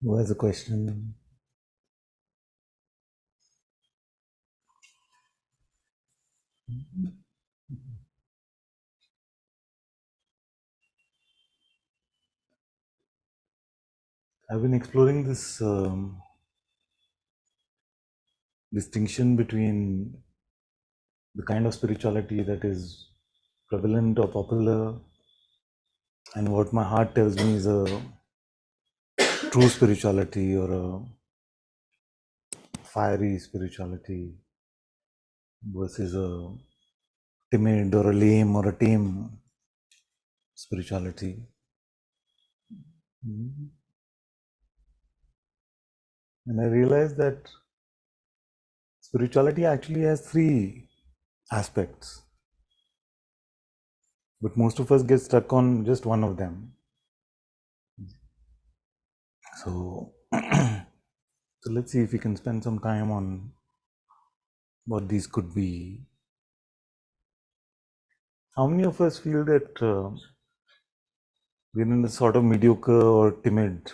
Who has a question? I've been exploring this distinction between the kind of spirituality that is prevalent or popular and what my heart tells me is a true spirituality or a fiery spirituality versus a timid or a lame or a tame spirituality. And I realized that spirituality actually has three aspects, but most of us get stuck on just one of them. So, so let's see if we can spend some time on what these could be. How many of us feel that we're in a sort of mediocre or timid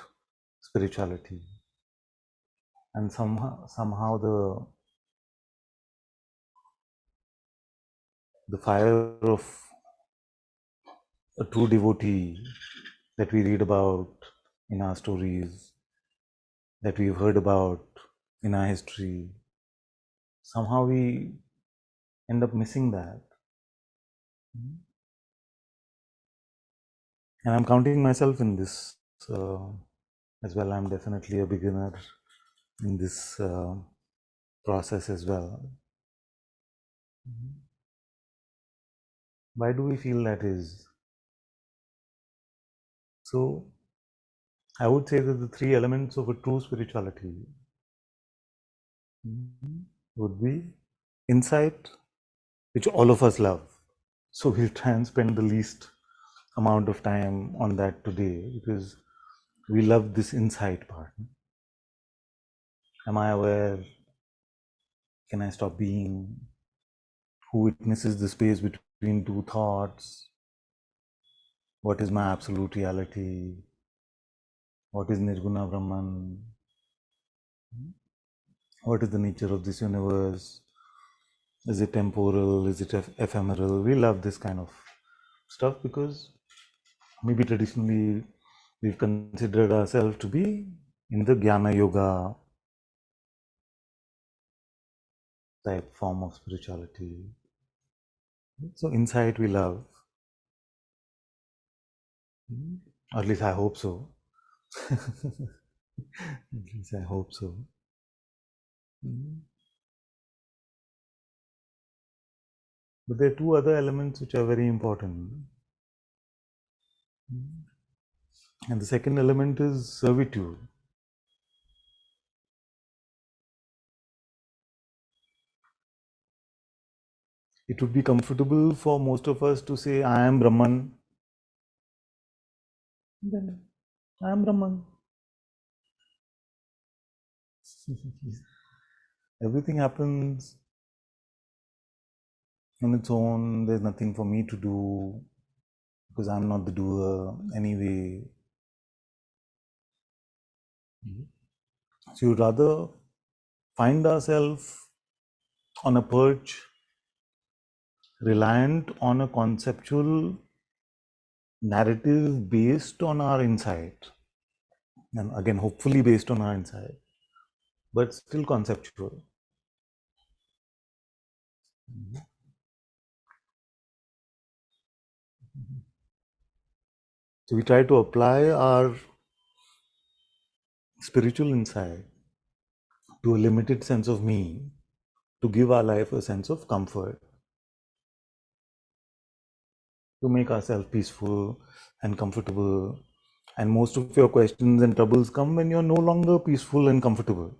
spirituality, and somehow the fire of a true devotee that we read about in our stories, that we've heard about in our history, somehow we end up missing that. And I'm counting myself in this as well. I'm definitely a beginner in this process as well. Why do we feel that is? So, I would say that the three elements of a true spirituality would be insight, which all of us love. So, we'll try and spend the least amount of time on that today because we love this insight part. Am I aware? Can I stop being? Who witnesses the space between two thoughts? What is my absolute reality? What is Nirguna Brahman? What is the nature of this universe? Is it temporal? Is it ephemeral? We love this kind of stuff because maybe traditionally we've considered ourselves to be in the Jnana Yoga type form of spirituality. So insight we love. Or at least I hope so. At least I hope so. But there are two other elements which are very important. And the second element is servitude. It would be comfortable for most of us to say, I am Brahman. Then I am Brahman. Everything happens on its own. There's nothing for me to do because I'm not the doer anyway. So you'd rather find ourselves on a perch, reliant on a conceptual narrative based on our insight. And again, hopefully based on our insight, but still conceptual. So we try to apply our spiritual insight to a limited sense of me to give our life a sense of comfort, to make ourselves peaceful and comfortable. And most of your questions and troubles come when you're no longer peaceful and comfortable.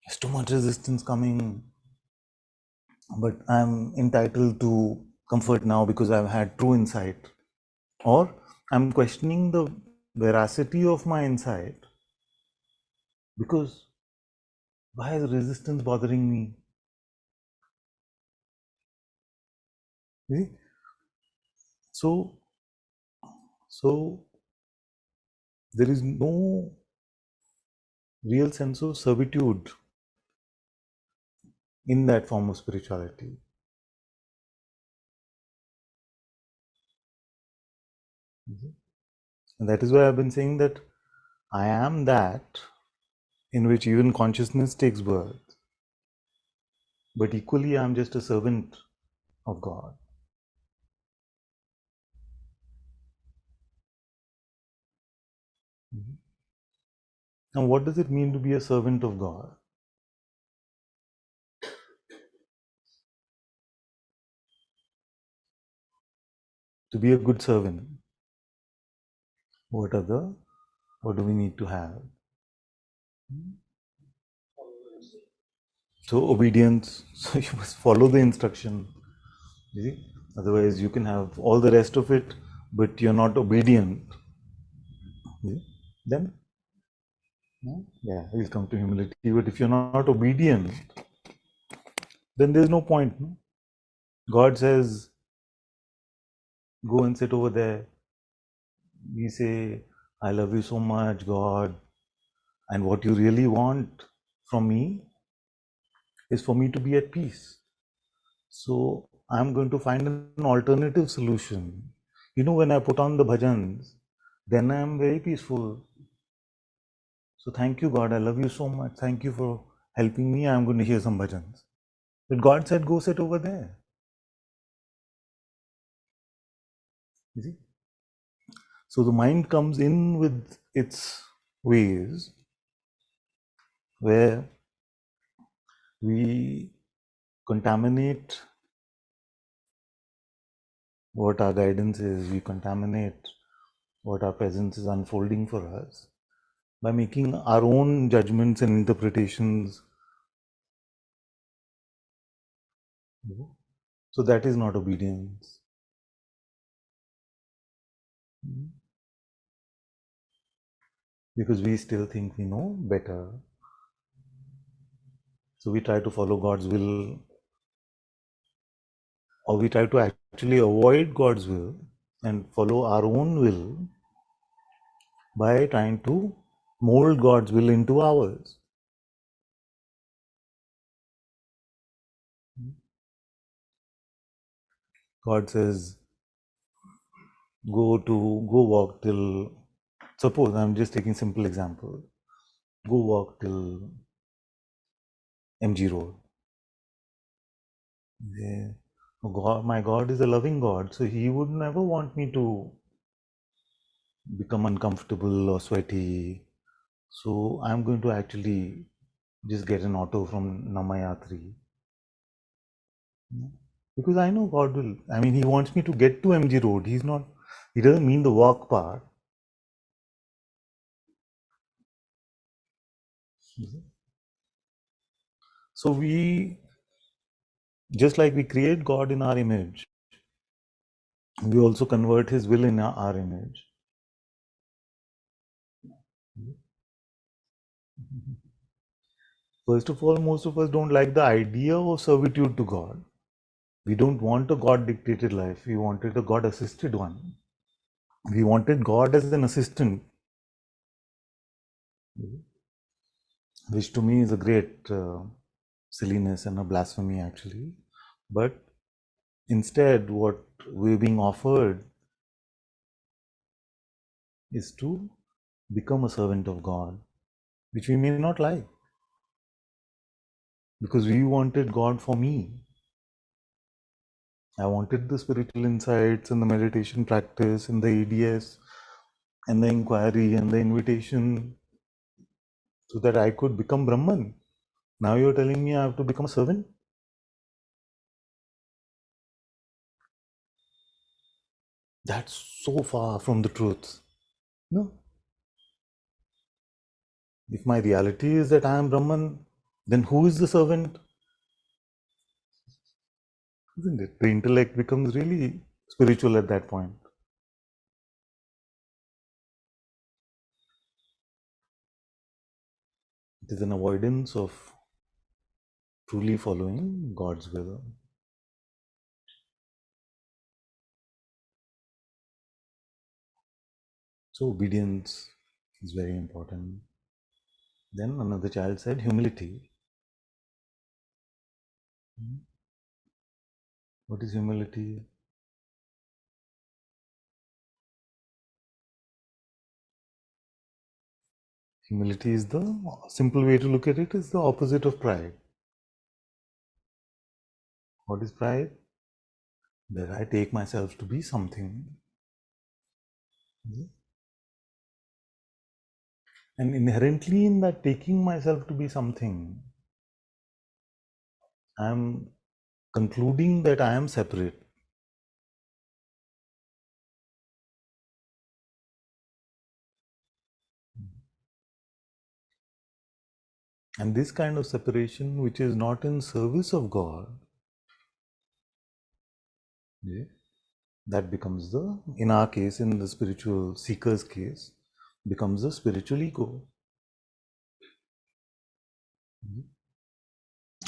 There's too much resistance coming, but I'm entitled to comfort now because I've had true insight. Or I'm questioning the veracity of my insight because why is resistance bothering me? See? So there is no real sense of servitude in that form of spirituality. And that is why I've been saying that I am that in which even consciousness takes birth, but equally I'm just a servant of God. Now, what does it mean to be a servant of God? To be a good servant, what do we need to have? So obedience, so you must follow the instruction. You see? Otherwise you can have all the rest of it, but you're not obedient. You see? Then, yeah, we'll come to humility. But if you're not obedient, then there's no point. No? God says, go and sit over there. We say, I love you so much, God. And what you really want from me is for me to be at peace. So I'm going to find an alternative solution. You know, when I put on the bhajans, then I'm very peaceful. So thank you, God. I love you so much. Thank you for helping me. I'm going to hear some bhajans. But God said, go sit over there. You see? So the mind comes in with its ways where we contaminate what our guidance is, we contaminate what our presence is unfolding for us by making our own judgments and interpretations. So that is not obedience. Because we still think we know better. So we try to follow God's will, or we try to actually avoid God's will and follow our own will by trying to mold God's will into ours. God says, go walk till, suppose I'm just taking simple example, go walk till MG Road. Yeah. God, my God is a loving God, so He would never want me to become uncomfortable or sweaty. So I'm going to actually just get an auto from Namayatri. Because I know God will, I mean, He wants me to get to MG Road. He doesn't mean the walk part. So just like we create God in our image, we also convert His will in our image. First of all, most of us don't like the idea of servitude to God. We don't want a God dictated life. We wanted a God assisted one. We wanted God as an assistant, which to me is a great silliness and a blasphemy actually. But instead, what we're being offered is to become a servant of God, which we may not like. Because we wanted God for me. I wanted the spiritual insights and the meditation practice and the ADS and the inquiry and the invitation so that I could become Brahman. Now you're telling me I have to become a servant? That's so far from the truth. No. If my reality is that I am Brahman, then who is the servant? Isn't it? The intellect becomes really spiritual at that point. It is an avoidance of truly following God's will. So obedience is very important. Then another child said humility. What is humility? Humility is the simple way to look at it, is the opposite of pride. What is pride? That I take myself to be something. And inherently in that taking myself to be something, I am concluding that I am separate. And this kind of separation, which is not in service of God, that becomes the, in our case, in the spiritual seeker's case, becomes the spiritual ego.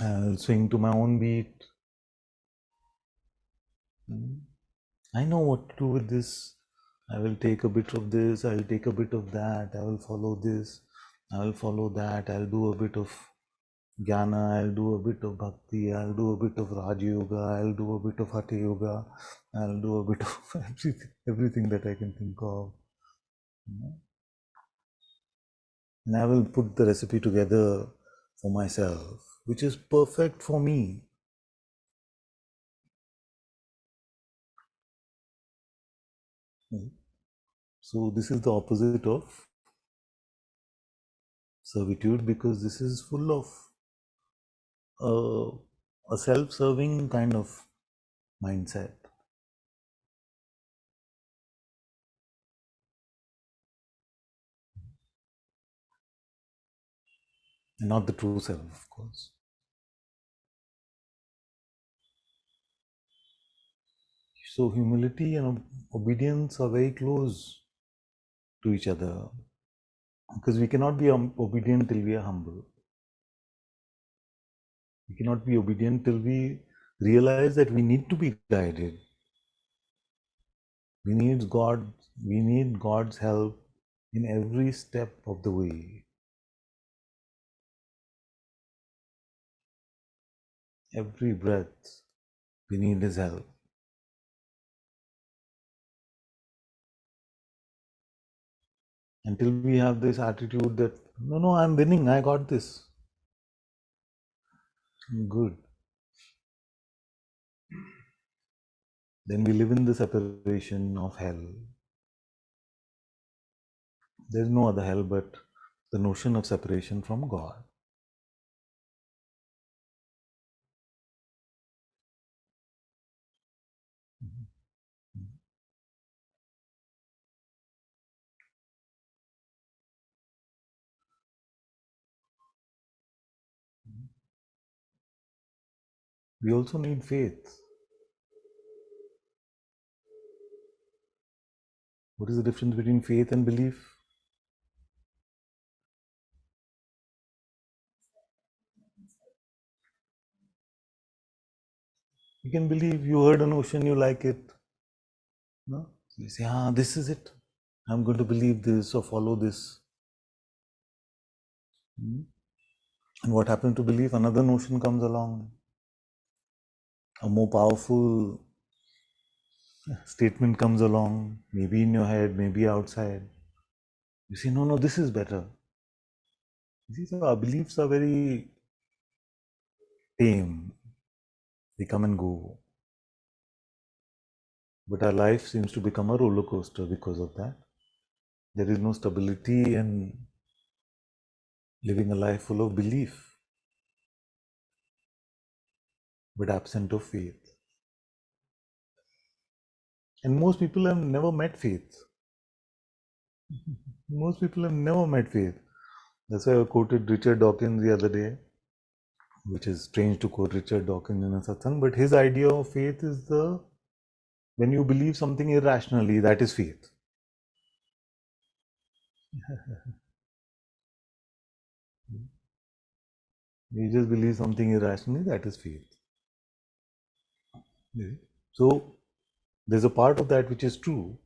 I'll swing to my own beat. I know what to do with this. I will take a bit of this, I'll take a bit of that, I will follow this, I will follow that, I'll do a bit of jnana, I'll do a bit of bhakti, I'll do a bit of Raj Yoga, I'll do a bit of Hatha Yoga, I'll do a bit of everything that I can think of. And I will put the recipe together for myself, which is perfect for me. So this is the opposite of servitude, because this is full of a self-serving kind of mindset. And not the true self, of course. So humility and obedience are very close to each other, because we cannot be obedient till we are humble. We cannot be obedient till we realize that we need to be guided. We need God's help in every step of the way. Every breath, we need His help. Until we have this attitude that, no, I'm winning, I got this. Good. Then we live in the separation of hell. There is no other hell but the notion of separation from God. We also need faith. What is the difference between faith and belief? You can believe, you heard a notion, you like it. No? So you say, this is it. I'm going to believe this or follow this. And what happens to belief? Another notion comes along. A more powerful statement comes along, maybe in your head, maybe outside. You say, no, this is better. You see, so our beliefs are very tame. They come and go. But our life seems to become a roller coaster because of that. There is no stability in living a life full of belief, but absent of faith. And most people have never met faith. Most people have never met faith. That's why I quoted Richard Dawkins the other day, which is strange to quote Richard Dawkins in a satsang, but his idea of faith is when you believe something irrationally, that is faith. You just believe something irrationally, that is faith. So there's a part of that which is true.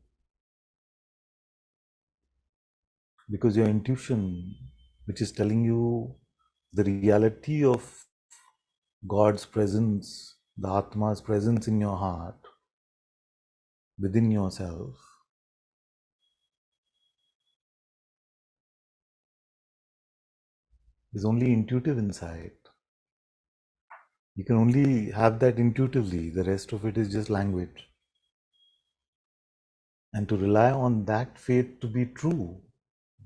because your intuition, which is telling you the reality of God's presence, the Atma's presence in your heart, within yourself, is only intuitive insight. You can only have that intuitively, the rest of it is just language. And to rely on that faith to be true,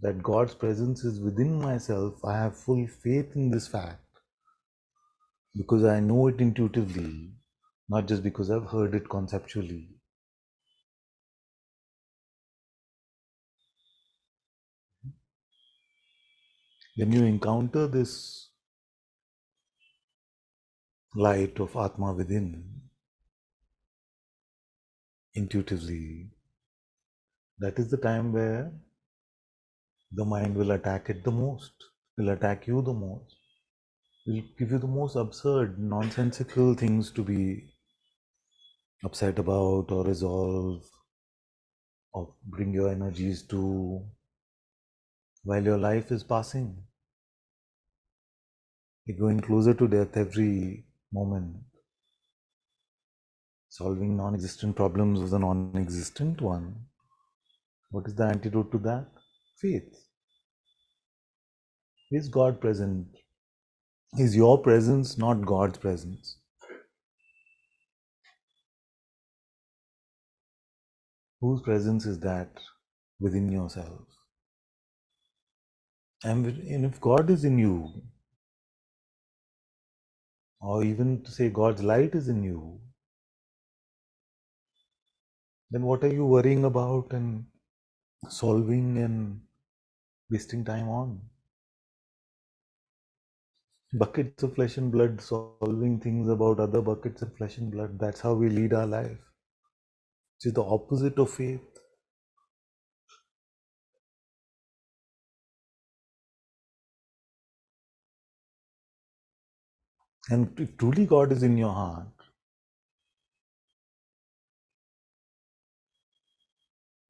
that God's presence is within myself, I have full faith in this fact because I know it intuitively, not just because I've heard it conceptually. When you encounter this light of Atma within intuitively, that is the time where the mind will attack it the most, will attack you the most, will give you the most absurd, nonsensical things to be upset about or resolve or bring your energies to while your life is passing. You're going closer to death every moment. Solving non-existent problems with a non-existent one. What is the antidote to that? Faith. Is God present? Is your presence not God's presence? Whose presence is that within yourself? And if God is in you, or even to say God's light is in you, then what are you worrying about and solving and wasting time on? Buckets of flesh and blood, solving things about other buckets of flesh and blood. That's how we lead our life. Which is the opposite of faith. And if truly God is in your heart,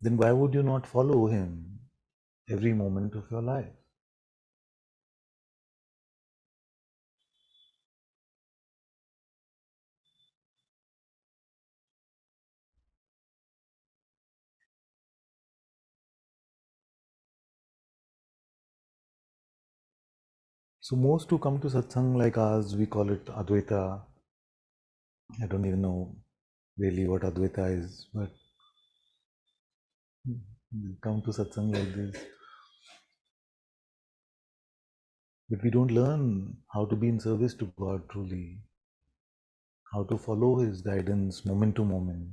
then why would you not follow Him every moment of your life? So most who come to satsang like ours, we call it Advaita. I don't even know really what Advaita is, but we come to satsang like this. But we don't learn how to be in service to God truly, how to follow His guidance moment to moment,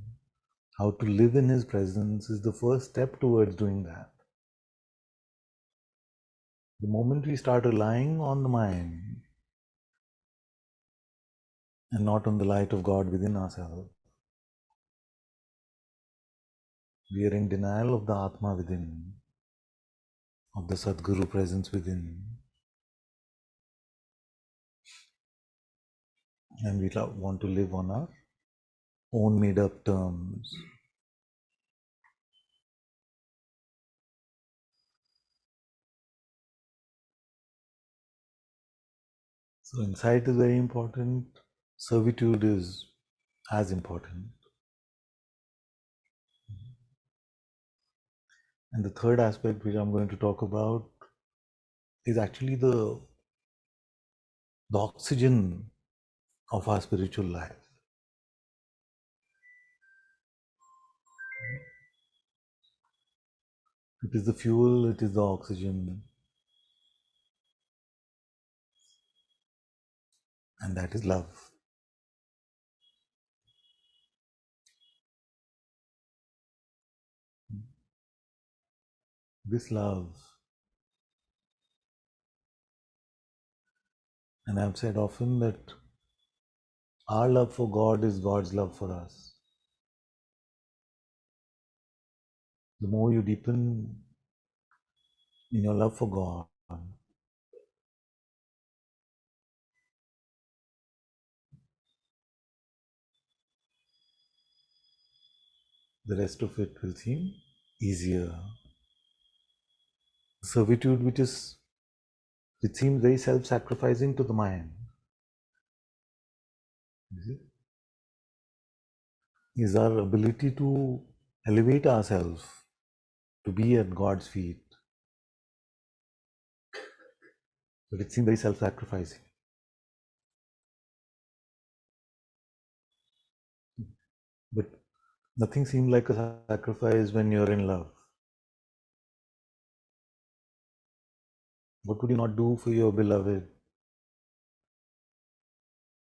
how to live in His presence is the first step towards doing that. The moment we start relying on the mind and not on the light of God within ourselves, we are in denial of the Atma within, of the Sadguru presence within, and we want to live on our own made up terms. So, insight is very important, servitude is as important. And the third aspect, which I'm going to talk about, is actually the oxygen of our spiritual life. It is the fuel, it is the oxygen, and that is love. This love, and I've said often that our love for God is God's love for us. The more you deepen in your love for God, the rest of it will seem easier. Servitude which seems very self-sacrificing to the mind, is our ability to elevate ourselves to be at God's feet. But it seems very self-sacrificing. But nothing seems like a sacrifice when you're in love. What would you not do for your beloved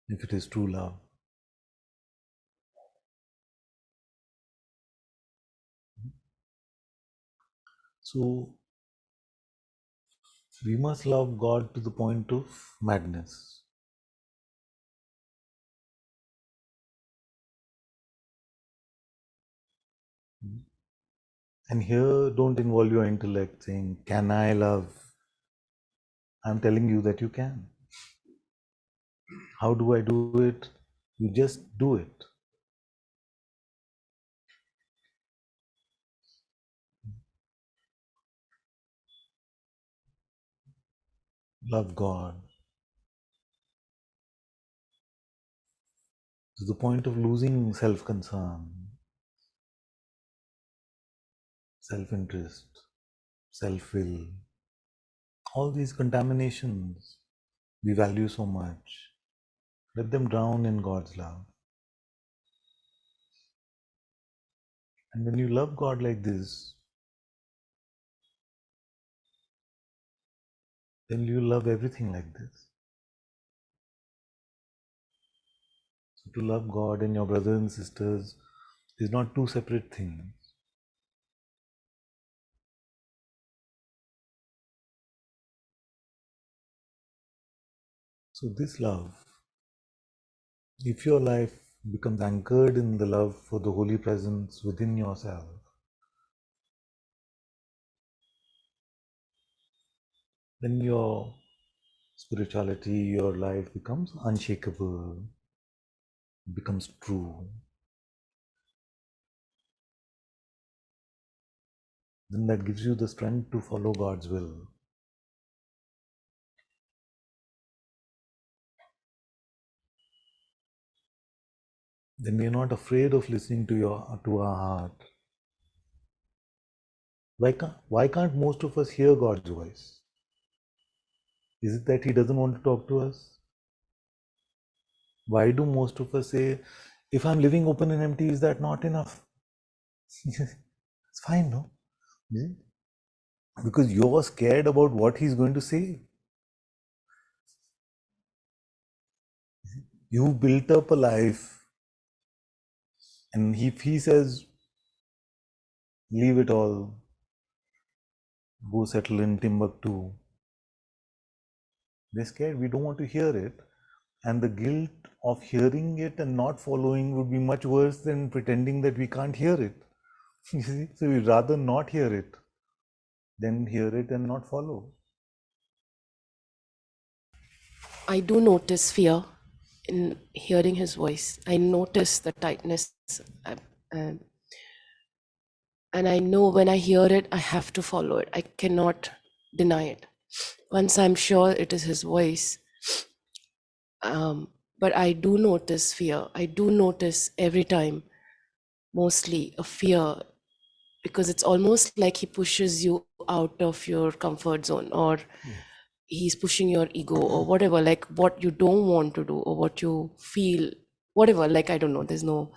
if it is true love? So we must love God to the point of madness. And here, don't involve your intellect saying, can I love? I'm telling you that you can. How do I do it? You just do it. Love God to the point of losing self-concern, self-interest, self-will, all these contaminations we value so much. Let them drown in God's love. And when you love God like this, then you love everything like this. So to love God and your brothers and sisters is not two separate things. So this love, if your life becomes anchored in the love for the Holy Presence within yourself, then your spirituality, your life becomes unshakable, becomes true. Then that gives you the strength to follow God's will. Then we are not afraid of listening to our heart. Why can't most of us hear God's voice? Is it that He doesn't want to talk to us? Why do most of us say, if I'm living open and empty, is that not enough? It's fine, no? Because you're scared about what He's going to say. You built up a life, and if He says, leave it all, go settle in Timbuktu, we're scared, we don't want to hear it. And the guilt of hearing it and not following would be much worse than pretending that we can't hear it. You see? So we'd rather not hear it than hear it and not follow. I do notice fear in hearing his voice. I notice the tightness. And I know when I hear it, I have to follow it. I cannot deny it. Once I'm sure it is his voice, but I do notice fear. I do notice every time, mostly a fear, because it's almost like he pushes you out of your comfort zone, or he's pushing your ego, or whatever, like what you don't want to do, or what you feel, whatever, like I don't know, there's no,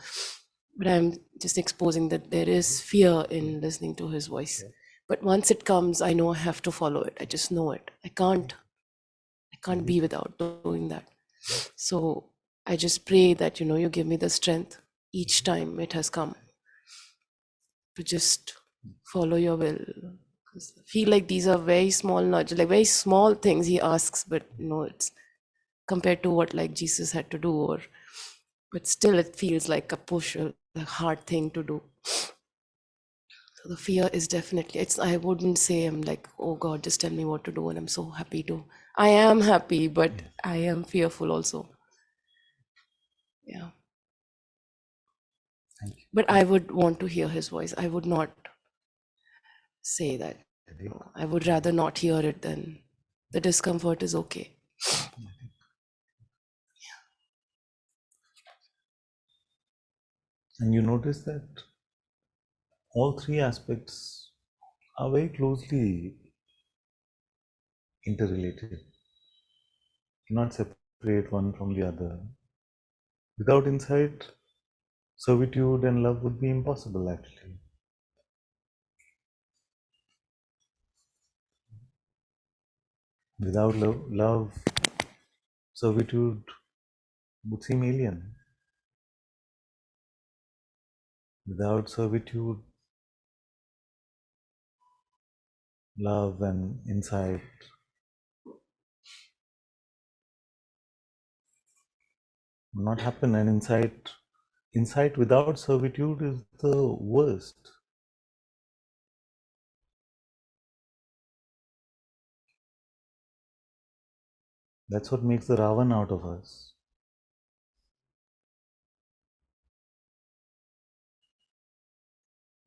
but I'm just exposing that there is fear in listening to his voice. But once it comes, I know I have to follow it. I just know it. I can't be without doing that. So I just pray that, you give me the strength each time it has come to just follow your will. 'Cause I feel like these are very small nudge, like very small things he asks, but it's compared to what like Jesus had to do, but still it feels like a push, a hard thing to do. So the fear is definitely, I wouldn't say I'm like, oh God, just tell me what to do and I'm so happy to. I am happy, but I am fearful also. Yeah. Thank you. But I would want to hear his voice. I would not say that I would rather not hear it then. The discomfort is okay. And you notice that all three aspects are very closely interrelated. You cannot separate one from the other. Without insight, servitude and love would be impossible actually. Without love, servitude would seem alien. Without servitude, love and insight will not happen. And insight without servitude is the worst. That's what makes the Ravan out of us.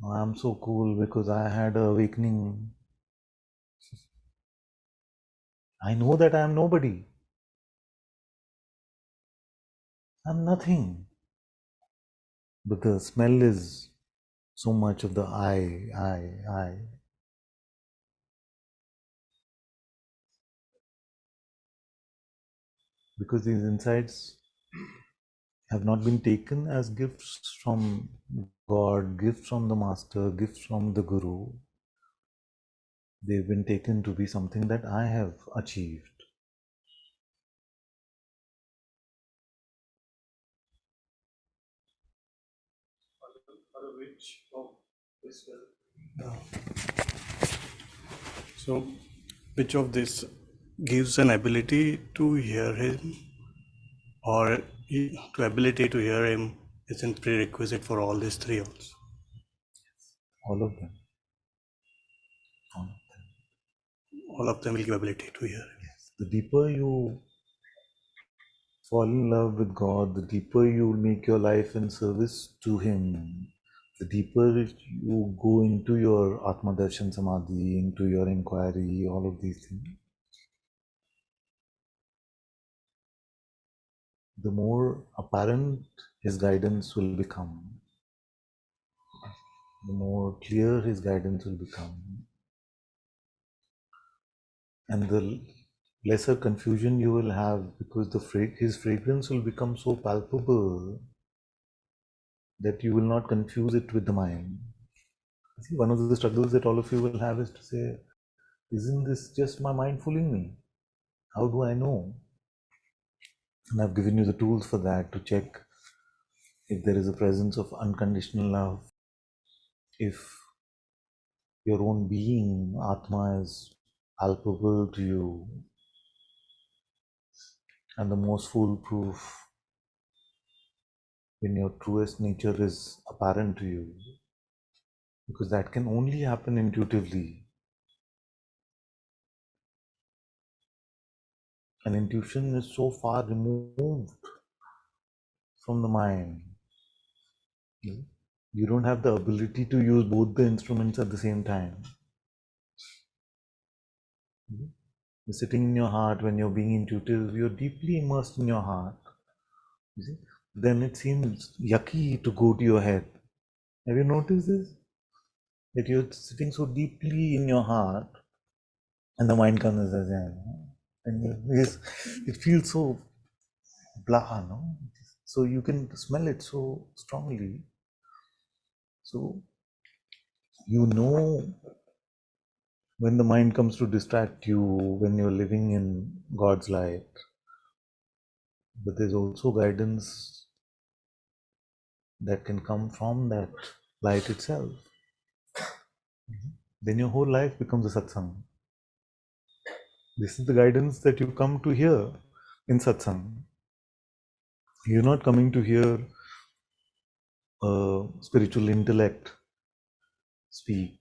I'm so cool because I had an awakening. I know that I am nobody. I'm nothing. But the smell is so much of the I. Because these insights have not been taken as gifts from God, gifts from the Master, gifts from the Guru. They've been taken to be something that I have achieved. So, which of this gives an ability to hear him, or to ability to hear him isn't prerequisite for all these three also? All of them. All of them will give ability to hear him. The deeper you fall in love with God, the deeper you make your life in service to Him, the deeper you go into your Atma Darshan Samadhi, into your inquiry, all of these things, the more apparent His guidance will become, the more clear His guidance will become, and the lesser confusion you will have, because His fragrance will become so palpable that you will not confuse it with the mind. See, one of the struggles that all of you will have is to say, isn't this just my mind fooling me? How do I know? And I've given you the tools for that, to check if there is a presence of unconditional love, if your own being, Atma, is palpable to you, and the most foolproof when your truest nature is apparent to you, because that can only happen intuitively. And intuition is so far removed from the mind. You don't have the ability to use both the instruments at the same time. You're sitting in your heart when you're being intuitive, you're deeply immersed in your heart. You see? Then it seems yucky to go to your head. Have you noticed this? That you're sitting so deeply in your heart and the mind comes and says, it feels so blah, no? So you can smell it so strongly. So you know when the mind comes to distract you, when you're living in God's light. But there's also guidance that can come from that light itself. Then your whole life becomes a satsang. This is the guidance that you come to hear in satsang. You're not coming to hear a spiritual intellect speak.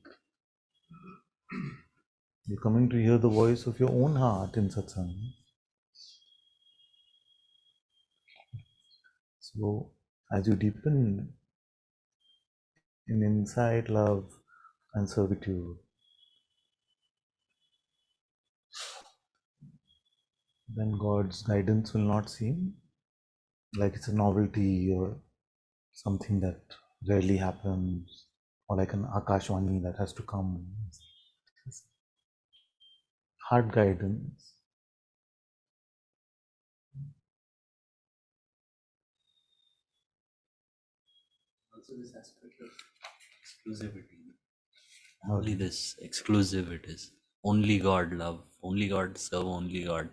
You're coming to hear the voice of your own heart in satsang. So as you deepen in insight, love, and servitude, then God's guidance will not seem like it's a novelty or something that rarely happens, or like an Akashwani that has to come. It's hard guidance. Also, this aspect of exclusivity. How Only do you- this exclusive it is. Only God love, only God serve, only God.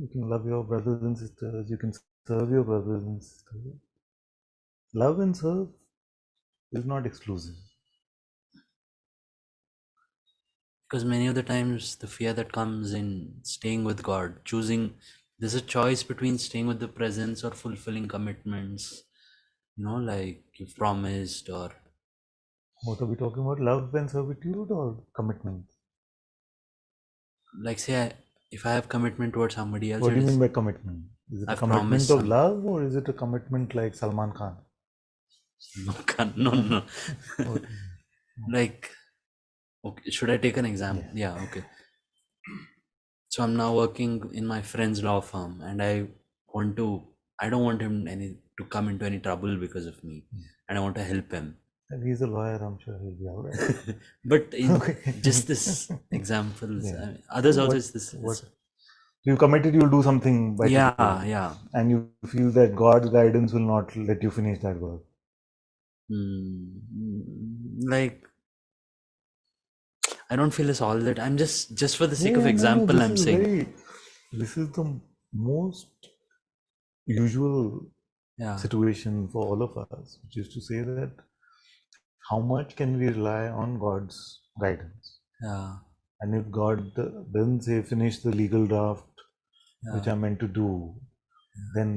You can love your brothers and sisters, you can serve your brothers and sisters. Love and serve is not exclusive. Because many of the times the fear that comes in staying with God, choosing, there's a choice between staying with the presence or fulfilling commitments, like you've promised, or What are we talking about? Love and servitude or commitment? like say if I have commitment towards somebody else, What do it you mean is by commitment? Is it a I've commitment promised of some. love or is it a commitment like Salman Khan? No. What? Like, okay, should I take an example? Yeah. Yeah, okay. So I'm now working in my friend's law firm, and I don't want him to come into any trouble because of me, and I want to help him. If he's a lawyer, I'm sure he'll be all right. But in Okay. just this examples, Yeah. I mean, others So also what- is this. what- You committed you'll do something by today. Yeah. And you feel that God's guidance will not let you finish that work. Like, I don't feel it's all that. I'm just for the sake of No, example, this I'm is saying. this is the most usual Yeah. situation for all of us, which is to say that how much can we rely on God's guidance? Yeah. And if God doesn't say finish the legal draft, which I'm meant to do, then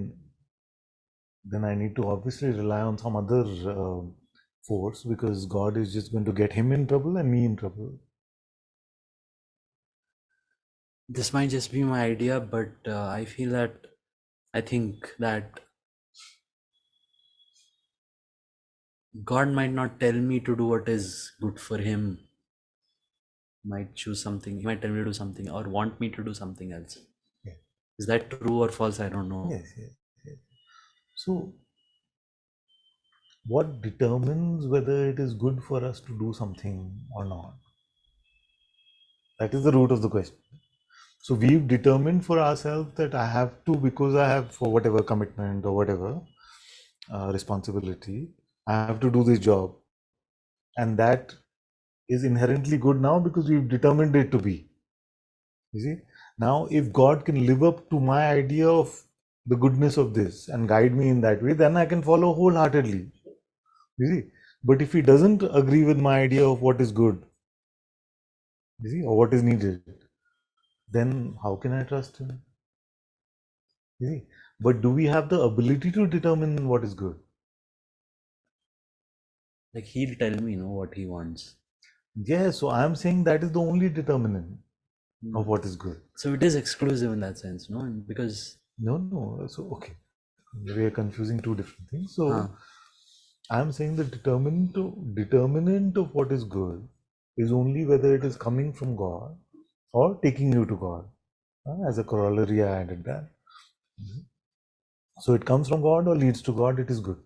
I need to obviously rely on some other force, because God is just going to get him in trouble and me in trouble. This might just be my idea, but I think that God might not tell me to do what is good for him. He might choose something. He might tell me to do something or want me to do something else. Yeah. Is that true or false? I don't know. Yes. So, what determines whether it is good for us to do something or not? That is the root of the question. So, we've determined for ourselves that I have to, because I have, for whatever commitment or whatever responsibility, I have to do this job. And that is inherently good now because we've determined it to be. You see? Now, if God can live up to my idea of the goodness of this and guide me in that way, then I can follow wholeheartedly. You see? But if He doesn't agree with my idea of what is good, you see, or what is needed, then how can I trust Him? You see? But do we have the ability to determine what is good? Like he'll tell me, what he wants. Yes, so I'm saying that is the only determinant of what is good. So it is exclusive in that sense, no? Because No. So, okay. We are confusing two different things. So, I'm saying the determinant of what is good is only whether it is coming from God or taking you to God. As a corollary, I added that. So it comes from God or leads to God, it is good.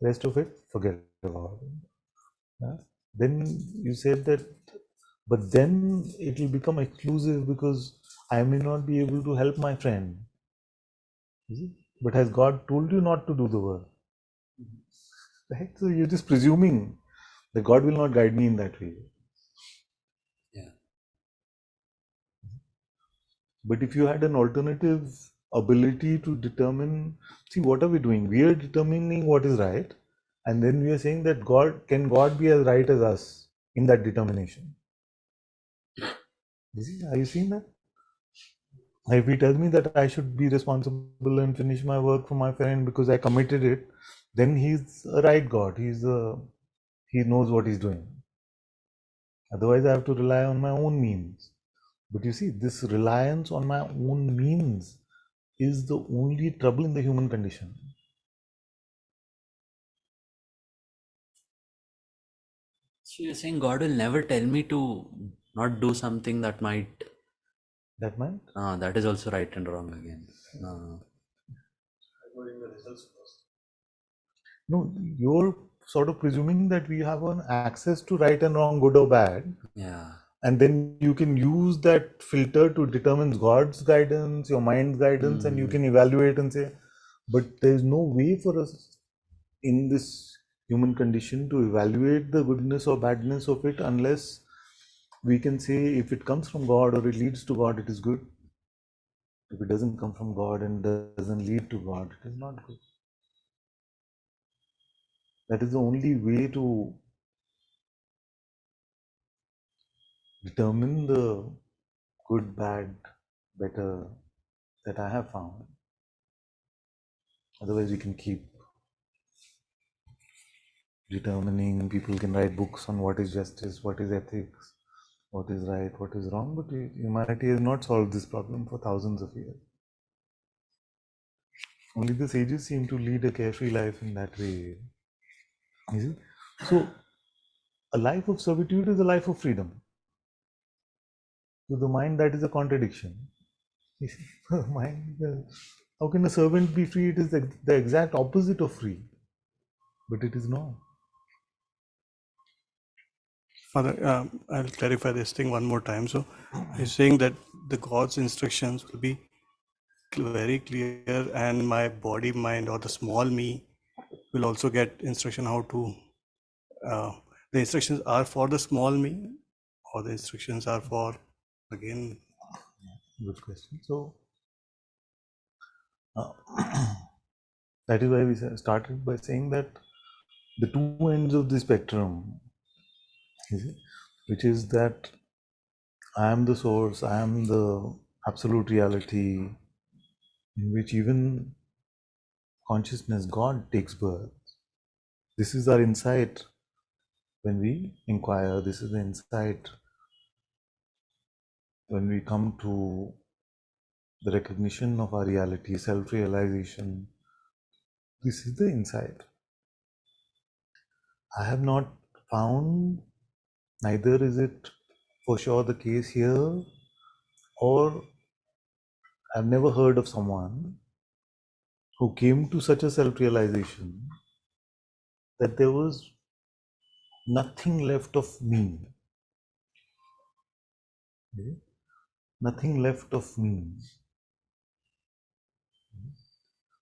Rest of it, forget about it. Then you said that, but then it will become exclusive because I may not be able to help my friend. But has God told you not to do the work? Right? So you're just presuming that God will not guide me in that way. Yeah. But if you had an alternative ability to determine, see, what are we doing? We are determining what is right, and then we are saying that can God be as right as us in that determination? Are you seeing that? If He tells me that I should be responsible and finish my work for my friend because I committed it, then He's a right God. He knows what He's doing. Otherwise, I have to rely on my own means. But you see, this reliance on my own means is the only trouble in the human condition. So you're saying God will never tell me to not do something that might That might? That is also right and wrong again. No, you're sort of presuming that we have an access to right and wrong, good or bad, Yeah. and then you can use that filter to determine God's guidance, your mind's guidance, and you can evaluate and say, but there's no way for us in this human condition to evaluate the goodness or badness of it unless we can say if it comes from God or it leads to God, it is good. If it doesn't come from God and doesn't lead to God, it is not good. That is the only way to determine the good, bad, better that I have found. Otherwise, we can keep determining. People can write books on what is justice, what is ethics, what is right, what is wrong, but humanity has not solved this problem for thousands of years. Only the sages seem to lead a carefree life in that way. You see? So, a life of servitude is a life of freedom. To the mind, that is a contradiction. You see, mind, how can a servant be free? It is the exact opposite of free, but it is not. Father, I'll clarify this thing one more time. So, he's saying that the God's instructions will be very clear, and my body, mind, or the small me will also get instruction how to. The instructions are for the small me, or the instructions are for, again. Good question. So, that is why we started by saying that the two ends of the spectrum, you see, which is that I am the source, I am the absolute reality, in which even consciousness, God, takes birth. This is our insight when we inquire. This is the insight when we come to the recognition of our reality, self-realization. This is the insight. I have not found, neither is it for sure the case here, or I've never heard of someone who came to such a self-realization that there was nothing left of me. Okay? Nothing left of me.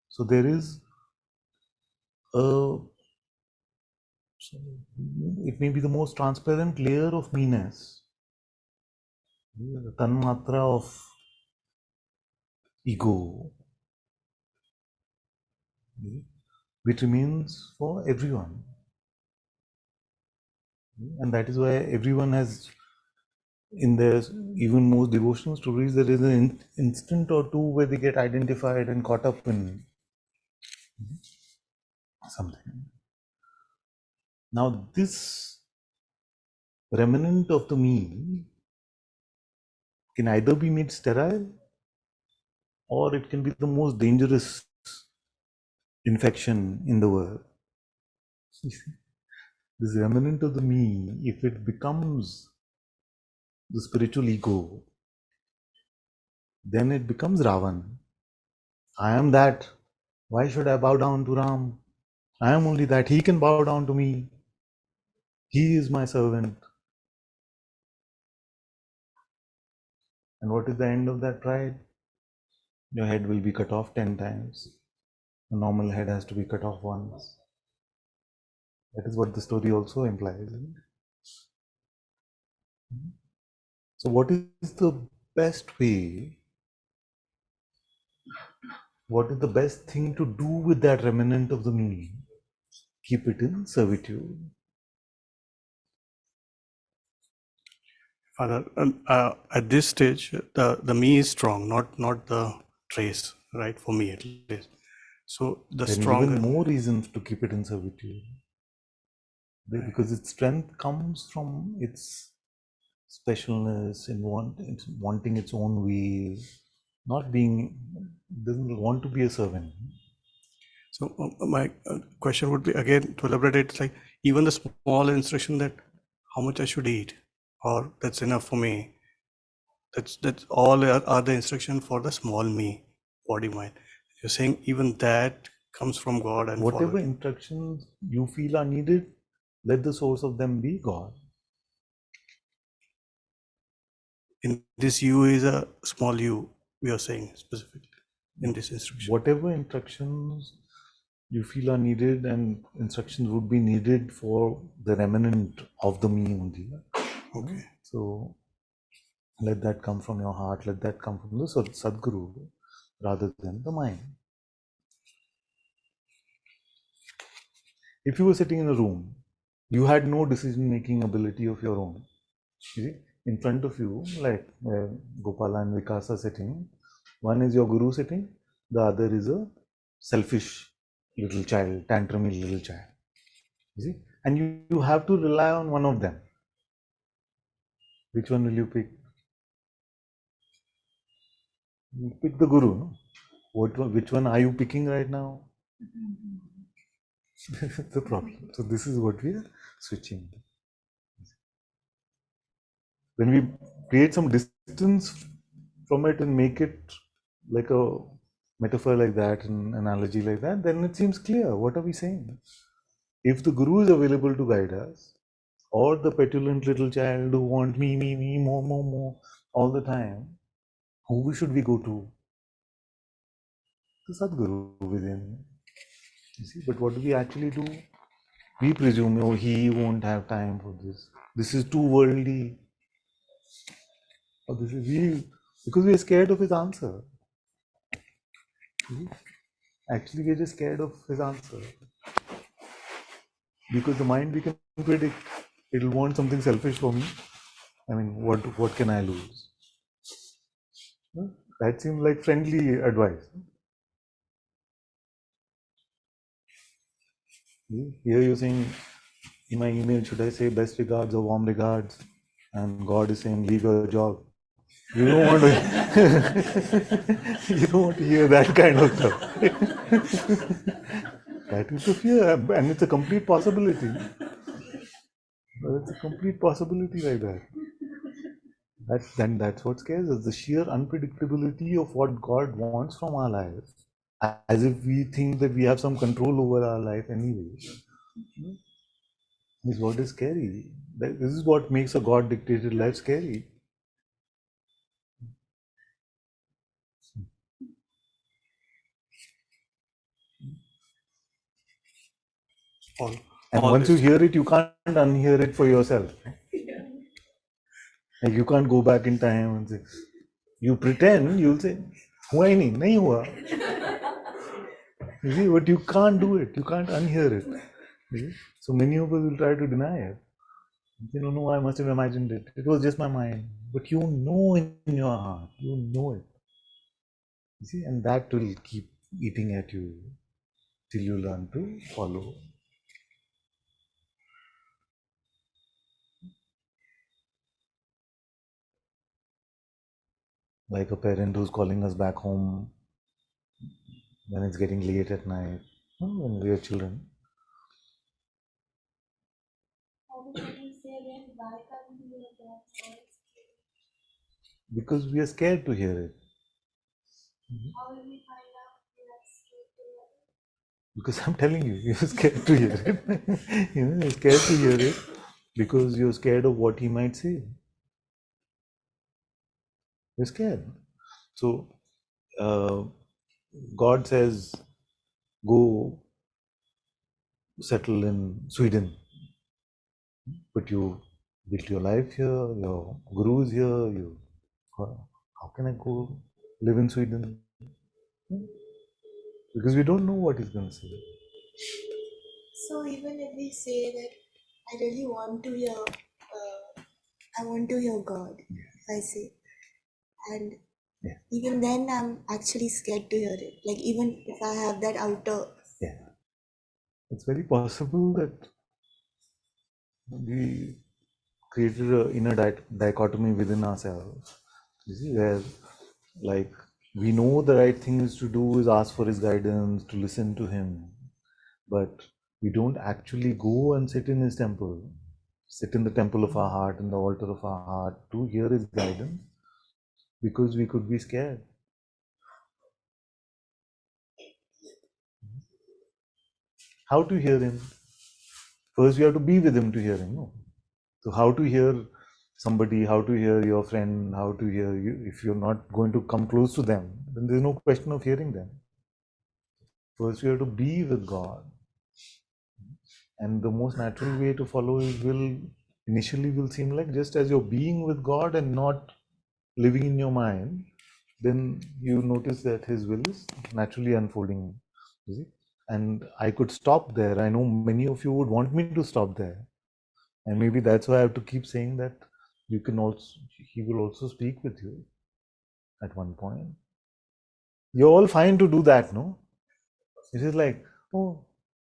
So there is a, it may be the most transparent layer of meanness, the tanmatra of ego, which remains for everyone. And that is why everyone has, in their even most devotional stories, there is an instant or two where they get identified and caught up in something. Now, this remnant of the me can either be made sterile or it can be the most dangerous infection in the world. This remnant of the me, if it becomes the spiritual ego, then it becomes Ravan. I am that. Why should I bow down to Ram? I am only that. He can bow down to me. He is my servant. And what is the end of that pride? Your head will be cut off 10 times. A normal head has to be cut off once. That is what the story also implies. Isn't it? So, what is the best way? What is the best thing to do with that remnant of the me? Keep it in servitude. Father, at this stage, the me is strong, not the trace, right? For me at least. So the Then stronger. even more reasons to keep it in servitude. Because its strength comes from its specialness and wanting its own way, not being, doesn't want to be a servant. So my question would be again to elaborate. It's like even the small instruction that how much I should eat, or that's enough for me. That's all are the instruction for the small me, body mind. You're saying even that comes from God and Whatever follow. instructions you feel are needed, let the source of them be God. In this you is a small you, we are saying specifically in this instruction. Whatever instructions you feel are needed, and instructions would be needed for the remnant of the me only. Okay. So let that come from your heart, let that come from the Sadguru rather than the mind. If you were sitting in a room, you had no decision-making ability of your own. You see, in front of you, like Gopala and Vikas are sitting, one is your guru sitting, the other is a selfish little child, tantrumy little child. You see, and you have to rely on one of them. Which one will you pick? You pick the guru. No? Which one are you picking right now? The problem. So this is what we are switching. When we create some distance from it and make it like a metaphor like that, an analogy like that, then it seems clear. What are we saying? If the guru is available to guide us, or the petulant little child who wants me, more all the time, who should we go to? The Sadguru within. You see, but what do we actually do? We presume, oh, he won't have time for this. This is too worldly. Or this is we, because we are scared of his answer. Actually, we're just scared of his answer. Because the mind we can predict. It'll want something selfish for me. I mean, what can I lose? That seems like friendly advice. Here you're saying, in my email, should I say best regards or warm regards? And God is saying, leave your job. You don't want to, you don't want to hear that kind of stuff. That is the fear, and it's a complete possibility. It's a complete possibility like that. That's what scares us, the sheer unpredictability of what God wants from our life, as if we think that we have some control over our life anyway, is what is scary. This is what makes a God dictated life scary. And once you hear it, you can't unhear it for yourself. Like you can't go back in time and say, you pretend, you'll say, hua hi nahi hua. You see, but you can't do it, you can't unhear it. So many of us will try to deny it. You know, no, I must have imagined it. It was just my mind. But you know in your heart, you know it. You see, and that will keep eating at you till you learn to follow. Like a parent who's calling us back home when it's getting late at night, when we are children. Because we are scared to hear it. Because I'm telling you, you're scared to hear it. You're scared to hear it because you're scared of what he might say. You're scared. So God says, go settle in Sweden. But you built your life here, your guru is here, how can I go live in Sweden? Because we don't know what he's going to say. So even if we say that I really want to hear, I want to hear God, if I say, and even then I'm actually scared to hear it. Like even if I have that outer. Yeah. It's very possible that we created an inner dichotomy within ourselves. You see, where like we know the right thing is to do is ask for his guidance, to listen to him, but we don't actually go and sit in his temple, sit in the temple of our heart, in the altar of our heart to hear his guidance. because we could be scared. How to hear him? First, we have to be with him to hear him. No? So, how to hear somebody, how to hear your friend, how to hear you? If you're not going to come close to them, then there's no question of hearing them. First, you have to be with God. And the most natural way to follow will initially will seem like just as you're being with God and not living in your mind, then you notice that His will is naturally unfolding. You see? And I could stop there. I know many of you would want me to stop there. And maybe that's why I have to keep saying that you can also, He will also speak with you at one point. You're all fine to do that, no? It is like, oh,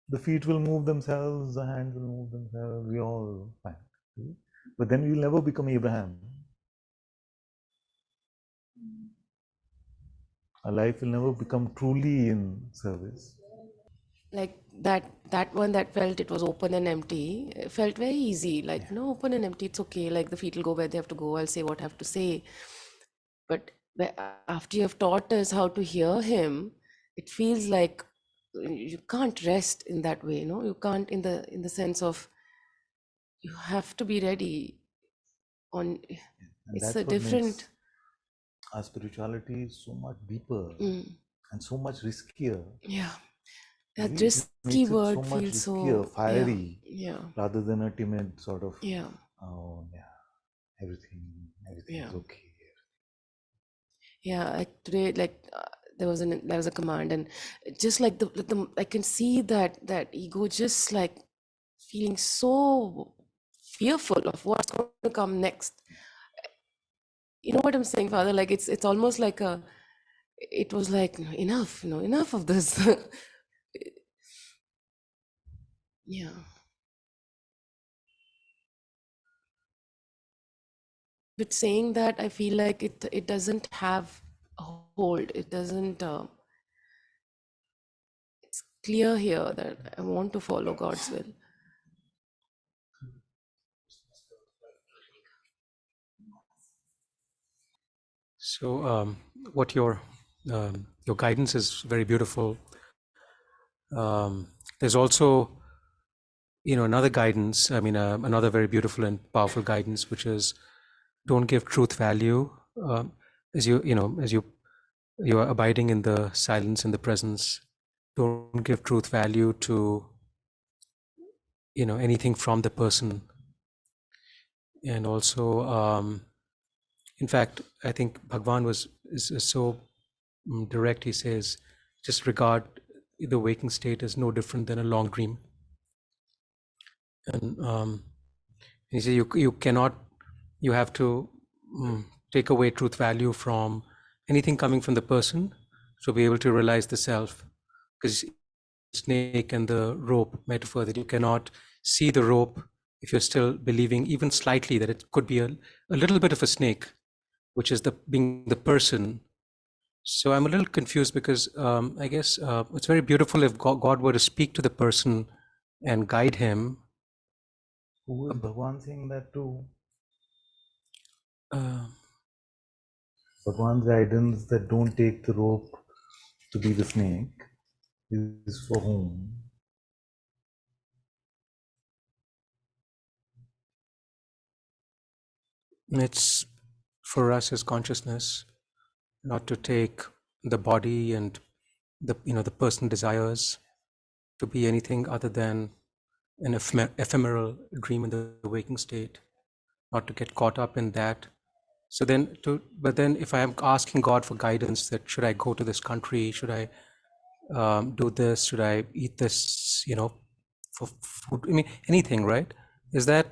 the feet will move themselves, the hands will move themselves, we all fine. But then we'll never become Abraham. Our life will never become truly in service. Like that one that felt it was open and empty, it felt very easy. Like, no, open and empty, it's okay. Like the feet will go where they have to go. I'll say what I have to say. But after you have taught us how to hear him, it feels like you can't rest in that way. No, you can't in the sense of you have to be ready. On And it's that's a what different. makes our spirituality so much deeper Mm, and so much riskier. yeah, that It risky makes it so word much feels riskier, so fiery, yeah, rather than a timid sort of, yeah, oh yeah, everything's yeah. okay. Yeah, like today, like there was a command, and just like the I can see that ego just like feeling so fearful of what's going to come next. You know what I'm saying, Father? Like it's almost like it was like enough, enough of this. Yeah, but saying that, I feel like it doesn't have a hold. It doesn't. It's clear here that I want to follow God's will. So, what your guidance is very beautiful. There's also, another guidance. I mean, another very beautiful and powerful guidance, which is don't give truth value as you are abiding in the silence in the presence. Don't give truth value to anything from the person, and also, in fact, I think Bhagwan is so direct. He says, just regard the waking state as no different than a long dream. And he says you have to take away truth value from anything coming from the person to be able to realize the self. Because snake and the rope metaphor, that you cannot see the rope if you're still believing even slightly that it could be a little bit of a snake, which is being the person. So I'm a little confused because I guess it's very beautiful if God were to speak to the person and guide him. Who is Bhagwan saying that to? Uh, Bhagwan's guidance that don't take the rope to be the snake is for whom? it's for us as consciousness not to take the body and the person desires to be anything other than an ephemeral dream in the waking state, not to get caught up in that. So then but then if I am asking God for guidance, that should I go to this country, should I do this, should I eat this, for food, I mean anything, right? Is that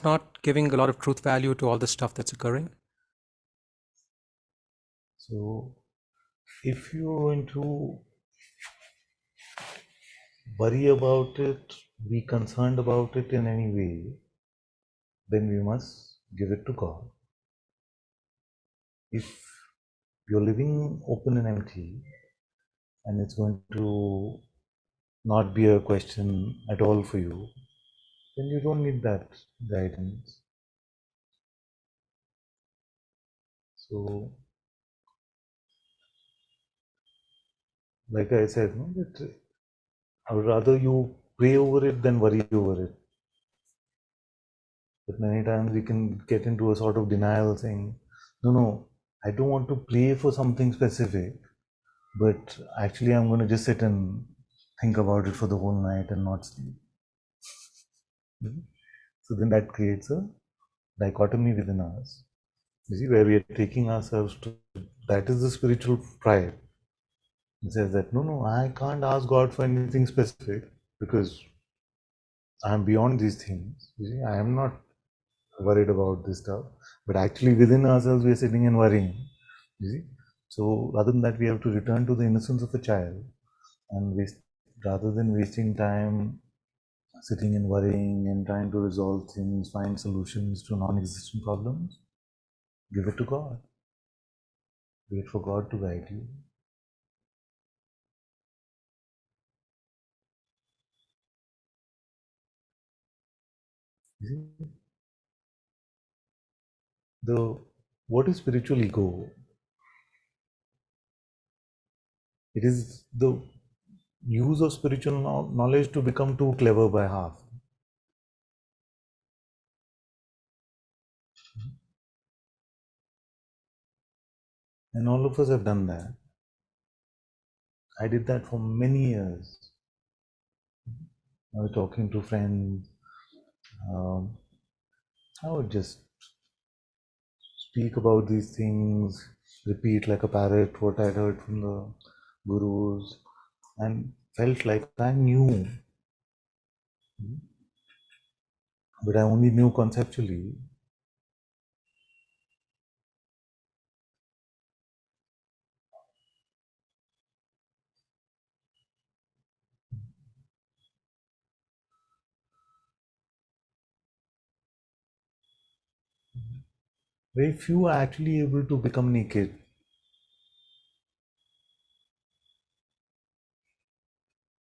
not giving a lot of truth value to all the stuff that's occurring? So if you're going to worry about it, be concerned about it in any way, then we must give it to God. If you're living open and empty, and it's going to not be a question at all for you, then you don't need that guidance. So like I said, no, that I would rather you pray over it than worry over it. But many times we can get into a sort of denial saying, no, I don't want to pray for something specific, but actually I'm going to just sit and think about it for the whole night and not sleep. So then that creates a dichotomy within us. You see, where we are taking ourselves to, that is the spiritual pride. It says that, no, I can't ask God for anything specific because I am beyond these things. You see, I am not worried about this stuff. But actually within ourselves we are sitting and worrying. You see? So rather than that, we have to return to the innocence of a child and rather than wasting time sitting and worrying and trying to resolve things, find solutions to non-existent problems, give it to God. Wait for God to guide you. You see? What is spiritual ego? It is the use of spiritual knowledge to become too clever by half. And all of us have done that. I did that for many years. I was talking to friends. I would just speak about these things, repeat like a parrot what I'd heard from the gurus, and felt like I knew. But I only knew conceptually. Very few are actually able to become naked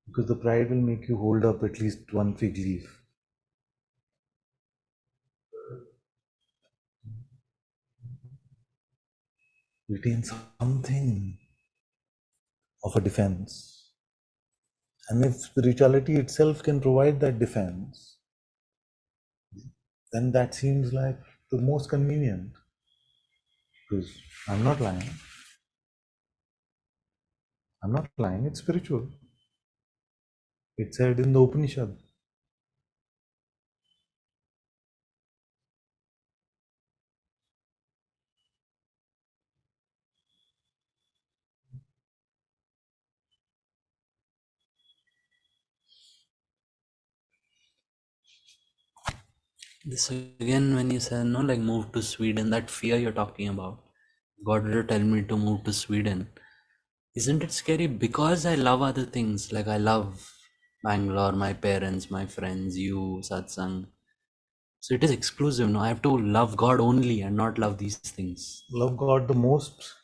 because the pride will make you hold up at least one fig leaf. Retain something of a defense. And if spirituality itself can provide that defense, then that seems like the most convenient. Because I'm not lying. I'm not lying, it's spiritual. It's said in the Upanishad. This again, when you said, no, like move to Sweden, that fear you're talking about, God did tell me to move to Sweden. Isn't it scary? Because I love other things, like I love Bangalore, my parents, my friends, you, Satsang. So it is exclusive. No, I have to love God only and not love these things. Love God the most.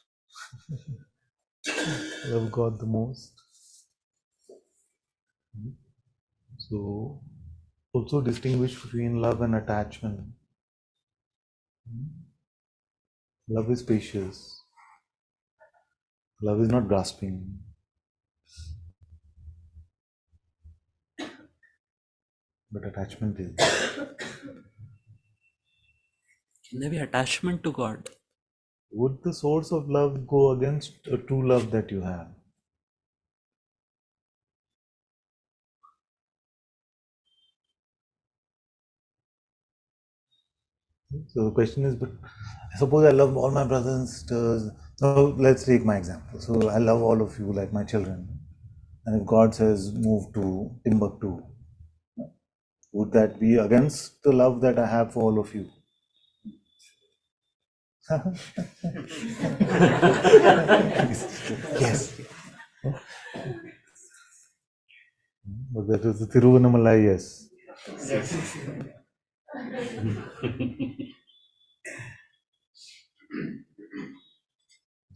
Love God the most. So, also distinguish between love and attachment. Love is spacious. Love is not grasping. But attachment is. Can there be attachment to God? Would the source of love go against a true love that you have? So the question is, but suppose I love all my brothers and sisters. So let's take my example. So I love all of you like my children. And if God says move to Timbuktu, would that be against the love that I have for all of you? Yes. But that is the Tiruvannamalai, yes.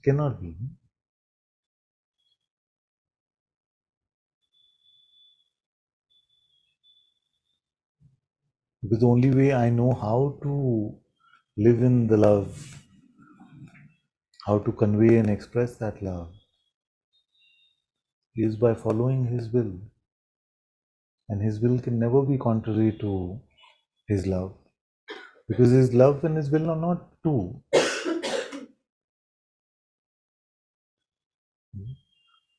Cannot be. Because the only way I know how to live in the love, how to convey and express that love, is by following His will. And His will can never be contrary to His love. Because His love and His will are not two.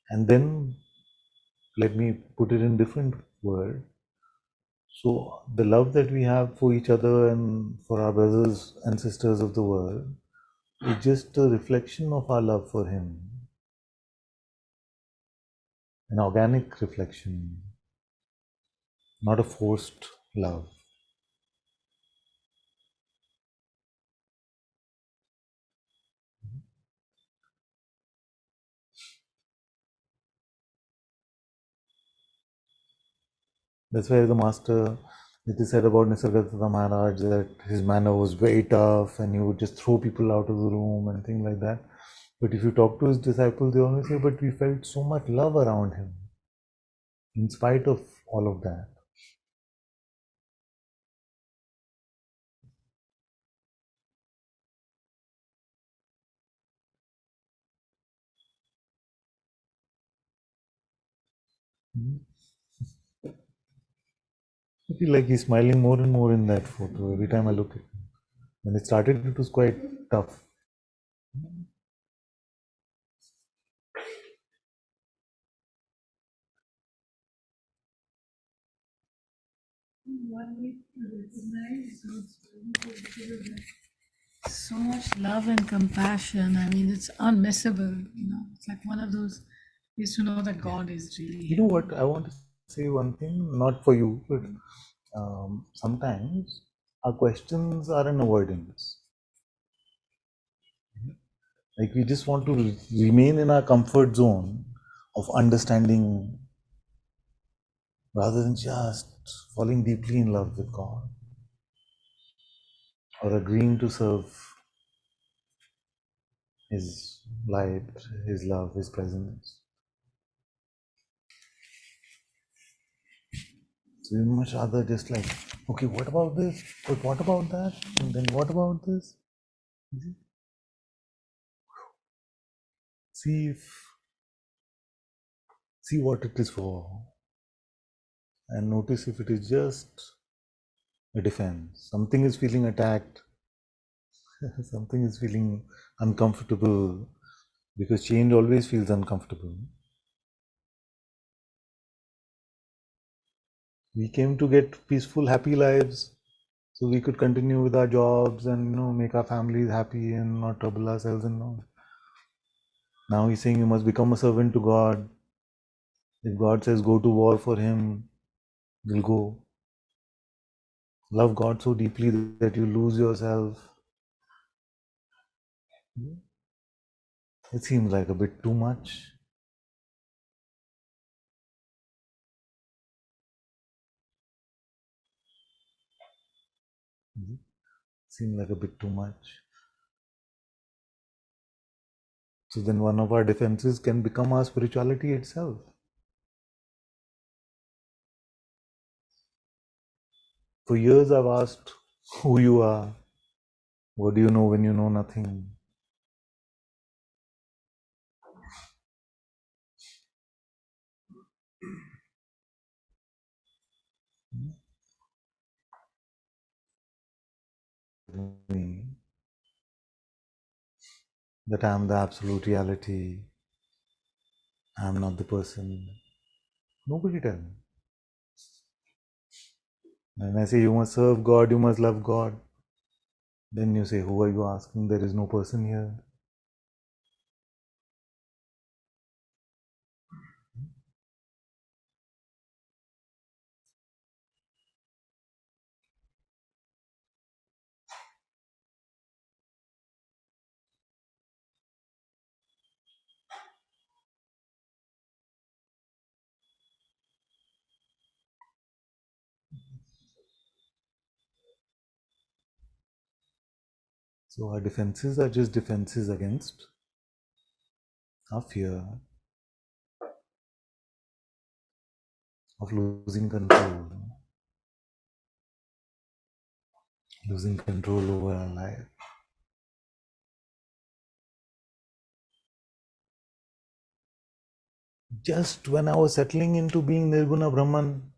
And then, let me put it in different words. So, the love that we have for each other and for our brothers and sisters of the world is just a reflection of our love for Him. An organic reflection, not a forced love. That's why the master, it is said about Nisargadatta Maharaj that his manner was very tough and he would just throw people out of the room and things like that. But if you talk to his disciples, they always say, but we felt so much love around him in spite of all of that. I feel like he's smiling more and more in that photo every time I look at him. When it started, it was quite tough. One need to recognize so much love and compassion. I mean, it's unmissable. It's like one of those is to know that God is really. You know what? I want to say one thing, not for you, but sometimes our questions are an avoidance. Like we just want to remain in our comfort zone of understanding rather than just falling deeply in love with God or agreeing to serve His light, His love, His presence. So we much rather just like, okay, what about this? But what about that? And then what about this? See what it is for, and notice if it is just a defense. Something is feeling attacked, something is feeling uncomfortable, because change always feels uncomfortable. We came to get peaceful, happy lives, so we could continue with our jobs and make our families happy and not trouble ourselves and all. Now he's saying you must become a servant to God. If God says go to war for Him, we'll go. Love God so deeply that you lose yourself. It seems like a bit too much. Seems like a bit too much. So then one of our defenses can become our spirituality itself. For years I've asked who you are. What do you know when you know nothing? Me, that I am the absolute reality. I am not the person. Nobody tell me. And I say you must serve God, you must love God. Then you say, who are you asking? There is no person here. So our defenses are just defenses against our fear of losing control over our life. just when I was settling into being Nirguna Brahman,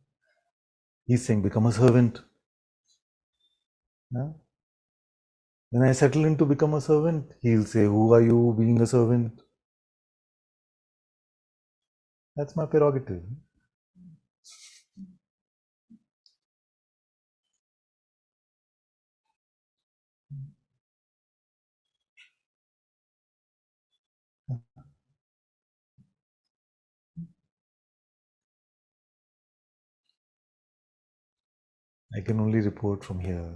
he's saying, become a servant. Yeah? When I settle into become a servant, he'll say, who are you being a servant? That's my prerogative. I can only report from here.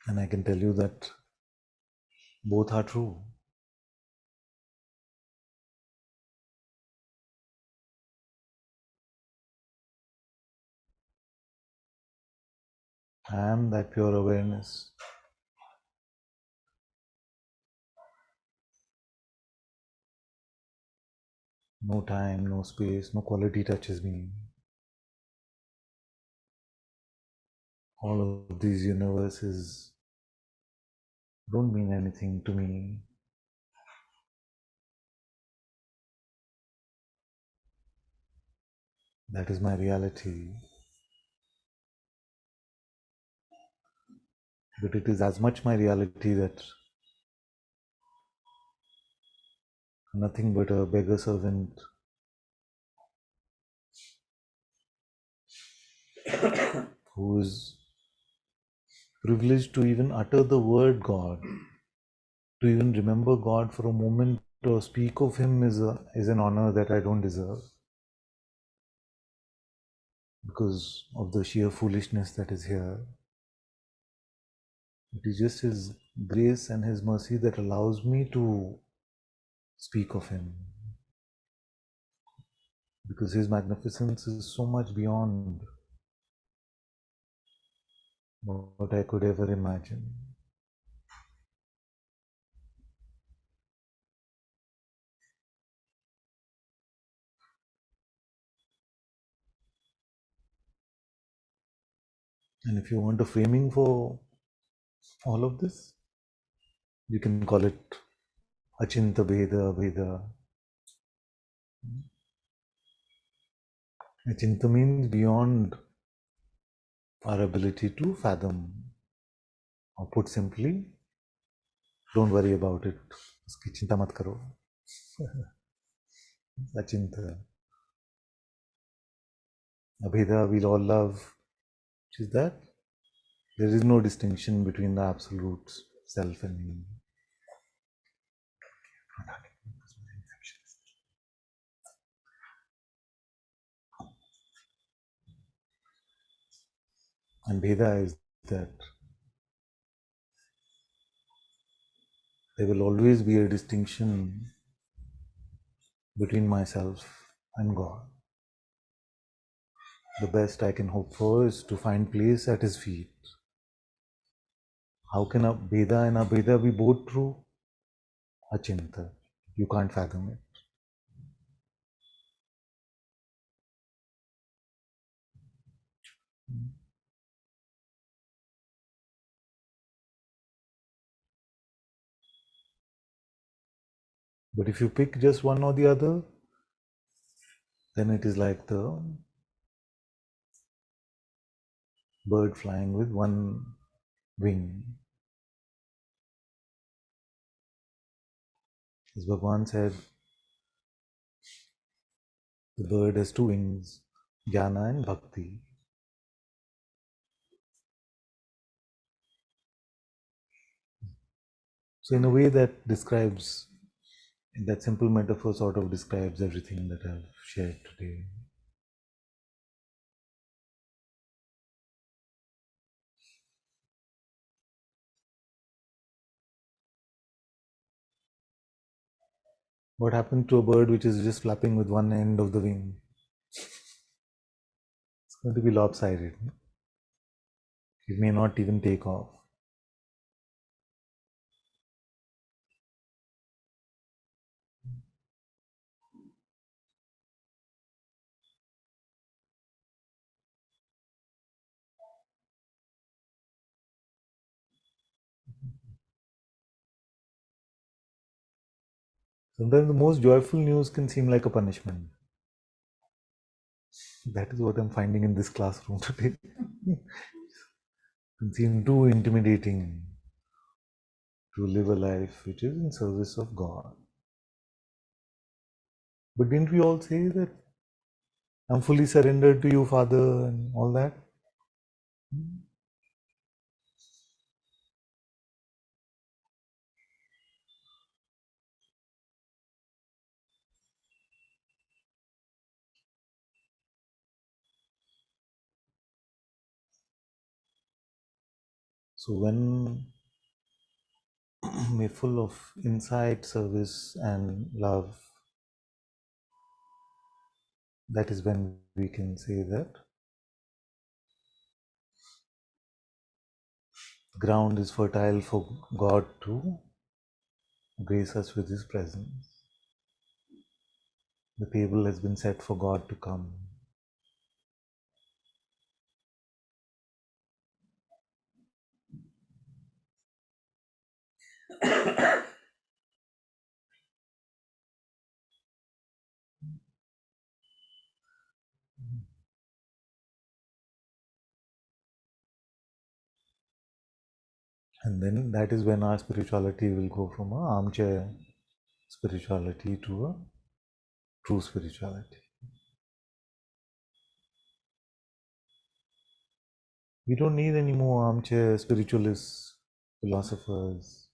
And I can tell you that both are true. I am that pure awareness. No time, no space, no quality touches me. All of these universes don't mean anything to me. That is my reality. But it is as much my reality that nothing but a beggar servant who is privileged to even utter the word God, to even remember God for a moment or speak of Him is an honor that I don't deserve because of the sheer foolishness that is here. It is just His grace and His mercy that allows me to speak of Him because His magnificence is so much beyond what I could ever imagine. And if you want a framing for all of this, you can call it Achinta Bheda Bheda. Achinta means beyond our ability to fathom. Or put simply, don't worry about it. Uski chinta mat karo. Achinta. Abheda we'll all love. Which is that there is no distinction between the absolute self and me. And Bheda is that there will always be a distinction between myself and God. The best I can hope for is to find place at His feet. How can a Bheda and Abheda be both true? Achinta. You can't fathom it. But if you pick just one or the other, then it is like the bird flying with one wing. As Bhagavan said, the bird has two wings, jnana and bhakti. So in a way that describes, that simple metaphor sort of describes everything that I've shared today. What happened to a bird which is just flapping with one end of the wing? It's going to be lopsided. It may not even take off. Sometimes the most joyful news can seem like a punishment. That is what I'm finding in this classroom today. It can seem too intimidating to live a life which is in service of God. But didn't we all say that I'm fully surrendered to you, Father, and all that? So when we're full of insight, service, and love, that is when we can say that the ground is fertile for God to grace us with His presence. The table has been set for God to come. And then that is when our spirituality will go from an armchair spirituality to a true spirituality. We don't need any more armchair spiritualists, philosophers.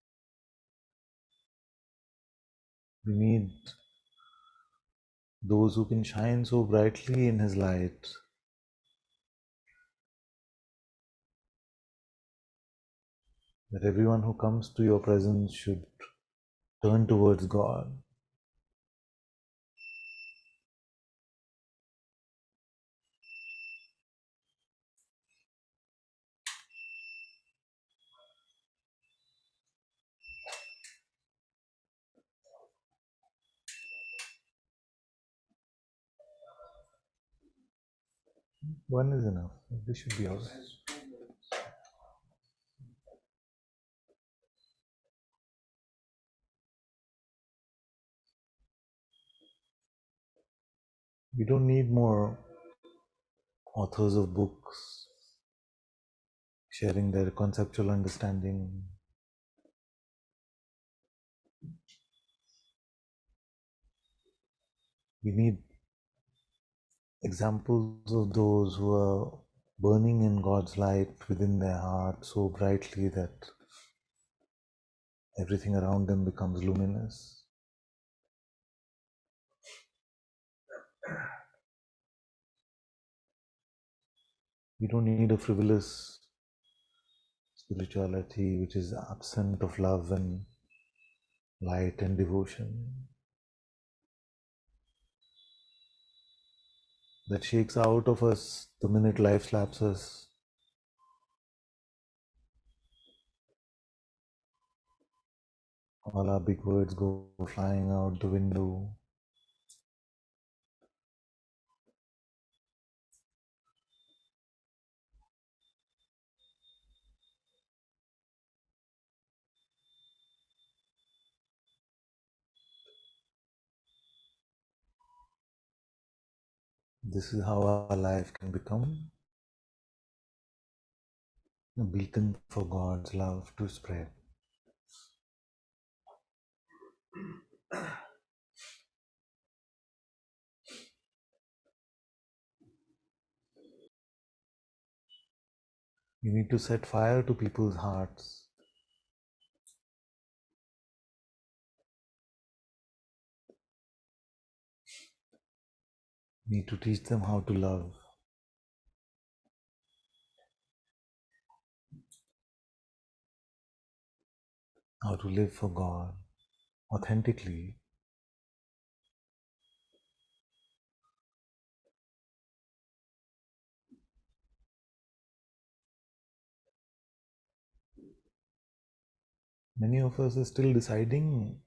We need those who can shine so brightly in His light that everyone who comes to your presence should turn towards God. One is enough. This should be all right. We don't need more authors of books sharing their conceptual understanding. We need examples of those who are burning in God's light within their heart so brightly that everything around them becomes luminous. We don't need a frivolous spirituality which is absent of love and light and devotion, that shakes out of us the minute life slaps us. All our big words go flying out the window. This is how our life can become a beacon for God's love to spread. You need to set fire to people's hearts. You need to teach them how to love, how to live for God authentically. Many of us are still deciding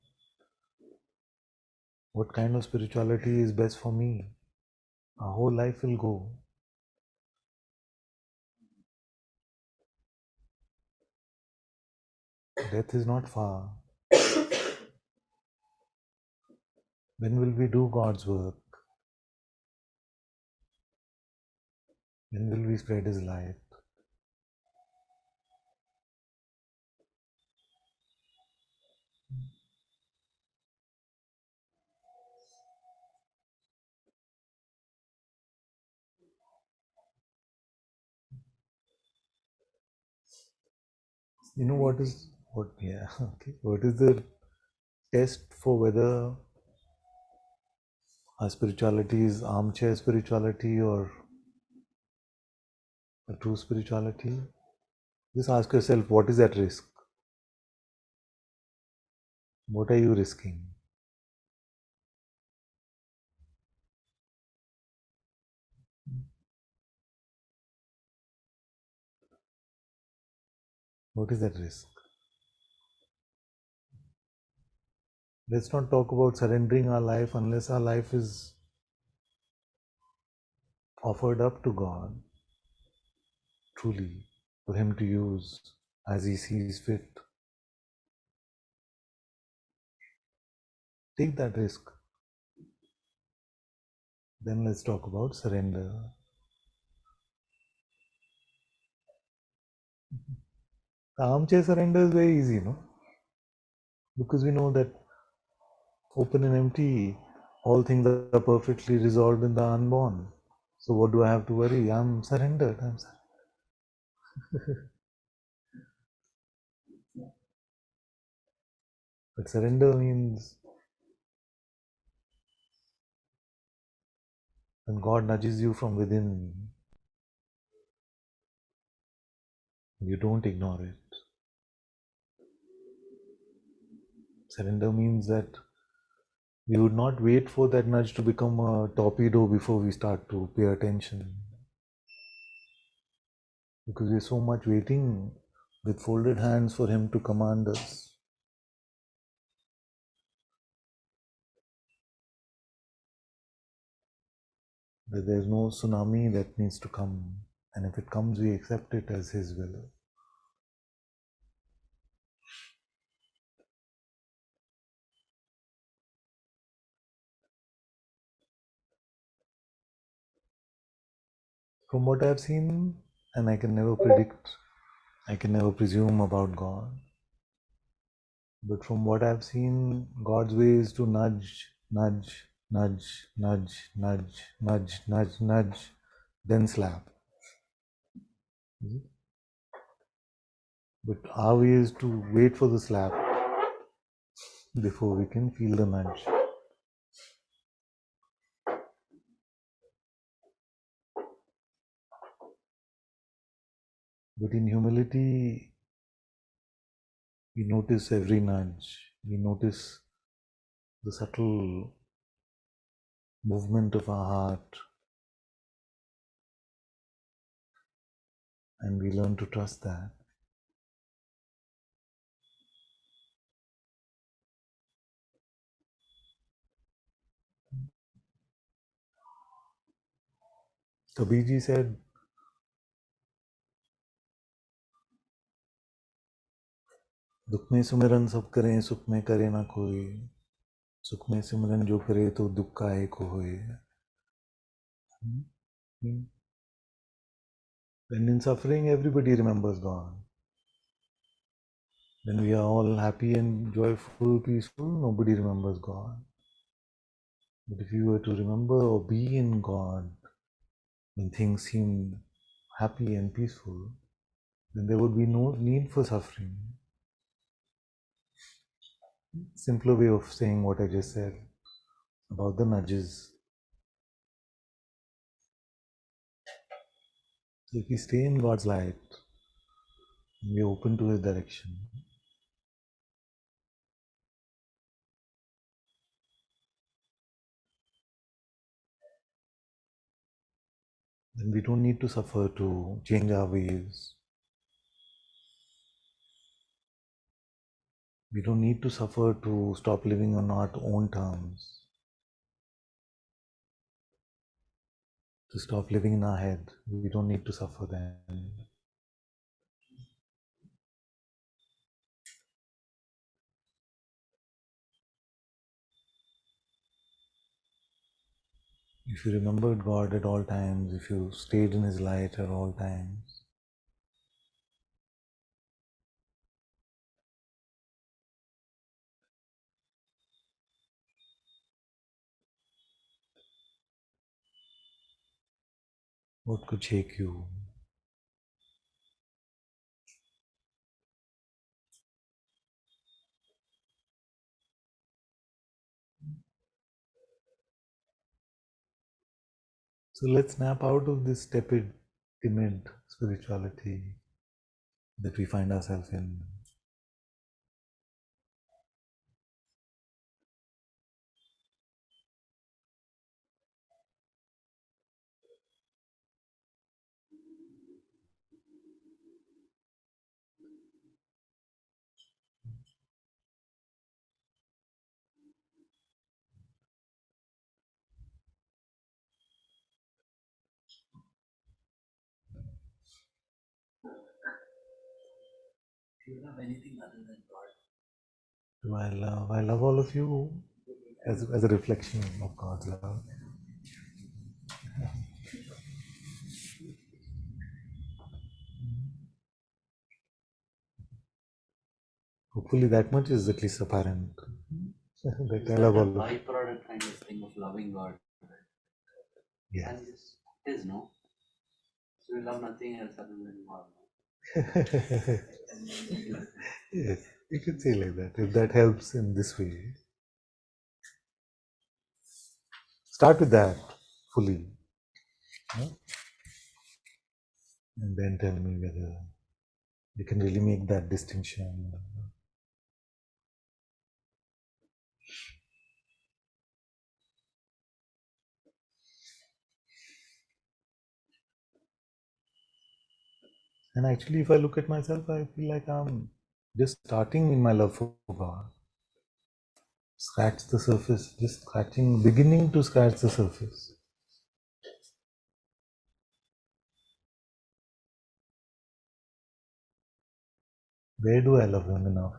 what kind of spirituality is best for me. Our whole life will go. Death is not far. When will we do God's work? When will we spread His light? You know what is what? Yeah. Okay. What is the test for whether our spirituality is armchair spirituality or a true spirituality? Just ask yourself, what is at risk? What are you risking? What is at risk? Let's not talk about surrendering our life unless our life is offered up to God truly for Him to use as He sees fit. Take that risk. Then let's talk about surrender. The armchair surrender is very easy, no? Because we know that open and empty, all things are perfectly resolved in the unborn. So what do I have to worry? I'm surrendered. But surrender means when God nudges you from within, you don't ignore it. Surrender means that we would not wait for that nudge to become a torpedo before we start to pay attention. Because we're so much waiting with folded hands for Him to command us. That there's no tsunami that needs to come. And if it comes, we accept it as His will. From what I've seen, and I can never predict, I can never presume about God. But from what I've seen, God's way is to nudge, nudge, nudge, nudge, nudge, nudge, nudge, nudge, then slap. But our way is to wait for the slap before we can feel the nudge. But in humility, we notice every nudge. We notice the subtle movement of our heart, and we learn to trust that. Kabirji said, दुख में सुमिरन सब करें, सुख में करे ना कोई, सुख में सिमरन जो करे तो दुख का एक होए. When in suffering, everybody remembers God. When we are all happy and joyful, peaceful, nobody remembers God. But if you were to remember or be in God, when things seem happy and peaceful, then there would be no need for suffering. Simpler way of saying what I just said about the nudges. So if we stay in God's light, and we are open to His direction, then we don't need to suffer to change our ways. We don't need to suffer to stop living on our own terms, to stop living in our head. We don't need to suffer then. If you remembered God at all times, if you stayed in His light at all times, what could shake you? So let's snap out of this tepid, timid spirituality that we find ourselves in. Do you love anything other than God? Do I love? I love all of you as a reflection of God's love. Hopefully that much is at least apparent. That Is I that love a all of you. byproduct kind of thing of loving God? Yes. And it is, no? So we love nothing else other than God. Yes, you could say like that. If that helps in this way, start with that fully, huh? And then tell me whether you can really make that distinction. And actually, if I look at myself, I feel like I'm just starting in my love for God. Scratch the surface, just scratching, beginning to scratch the surface. Where do I love Him enough?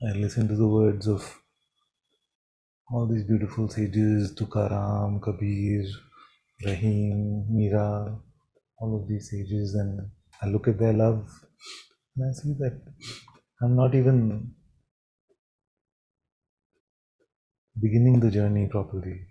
I listen to the words of all these beautiful sages, Tukaram, Kabir, Rahim, Mira, all of these sages, and I look at their love and I see that I'm not even beginning the journey properly.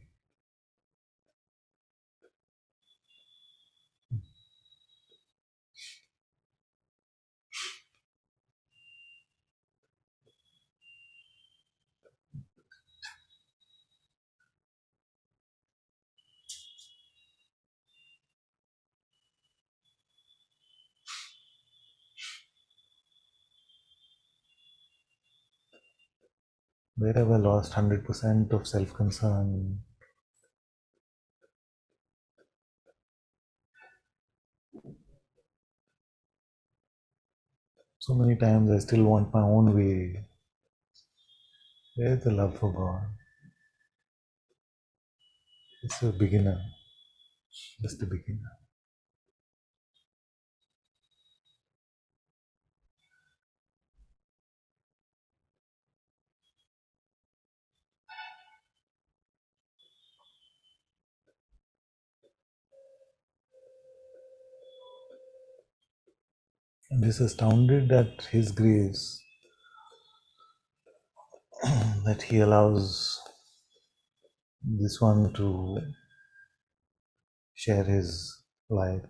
Where have I lost 100% of self-concern? So many times I still want my own way. Where's the love for God? It's a beginner, just a beginner. I'm just astounded at His grace that He allows this one to share His light.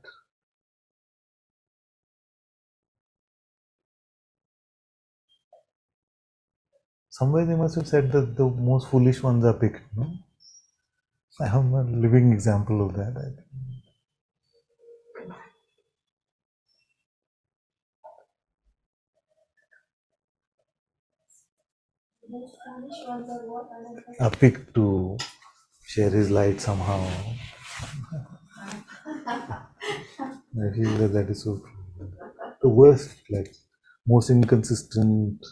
Somewhere they must have said that the most foolish ones are picked, no? I am a living example of that, I think. The Spanish ones are what? Are picked to share his light somehow. I feel that that is so true. The worst, like most inconsistent,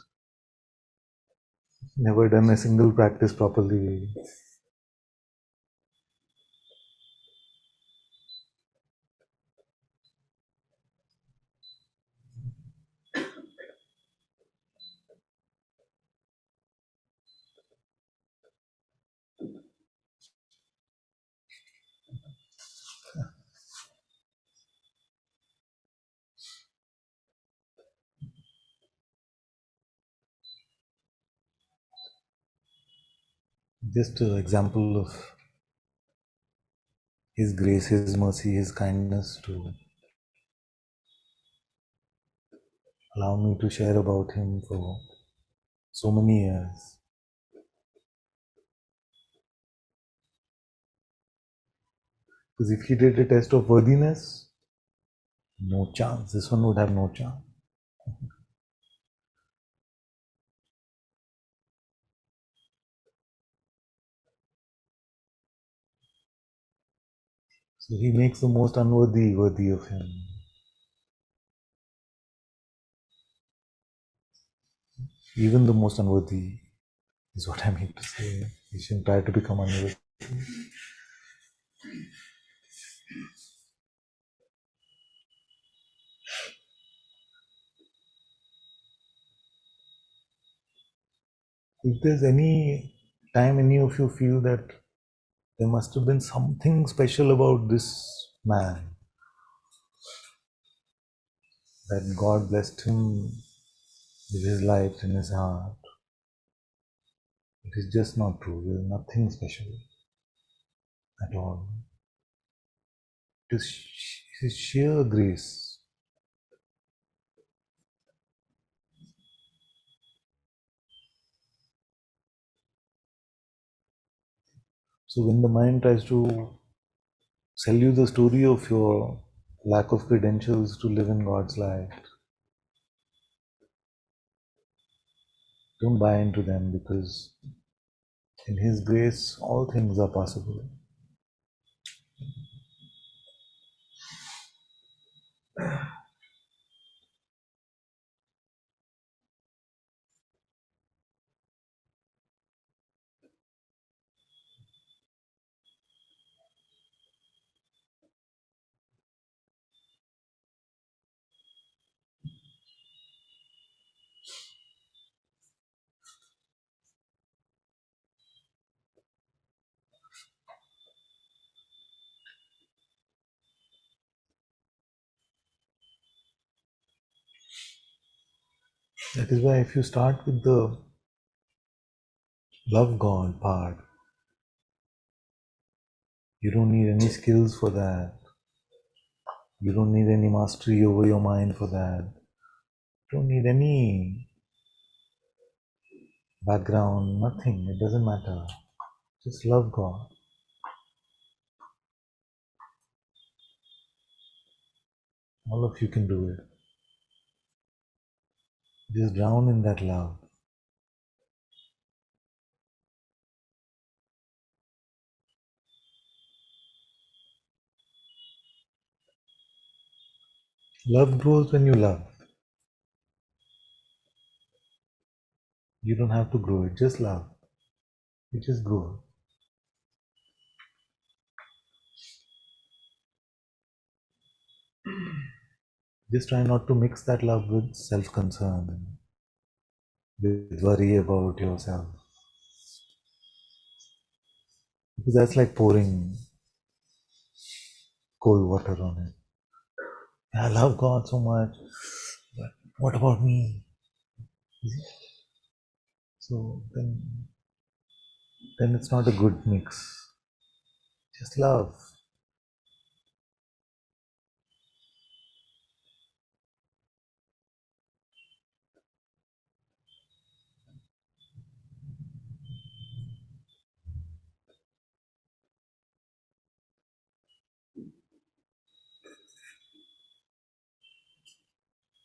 never done a single practice properly. Just an example of His grace, His mercy, His kindness to allow me to share about Him for so many years. Because if He did a test of worthiness, no chance. This one would have no chance. So He makes the most unworthy worthy of Him. Even the most unworthy is what I mean to say. You shouldn't try to become unworthy. If there's any time any of you feel that there must have been something special about this man, that God blessed him with his light in his heart, it is just not true. There is nothing special at all. It is his sheer grace. So when the mind tries to sell you the story of your lack of credentials to live in God's light, don't buy into them, because in His grace all things are possible. That is why if you start with the love God part, you don't need any skills for that. You don't need any mastery over your mind for that. You don't need any background, nothing. It doesn't matter. Just love God. All of you can do it. Just drown in that love. Love grows when you love. You don't have to grow it, just love. It just grows. Just try not to mix that love with self-concern, with worry about yourself. Because that's like pouring cold water on it. I love God so much, but what about me? So then it's not a good mix. Just love.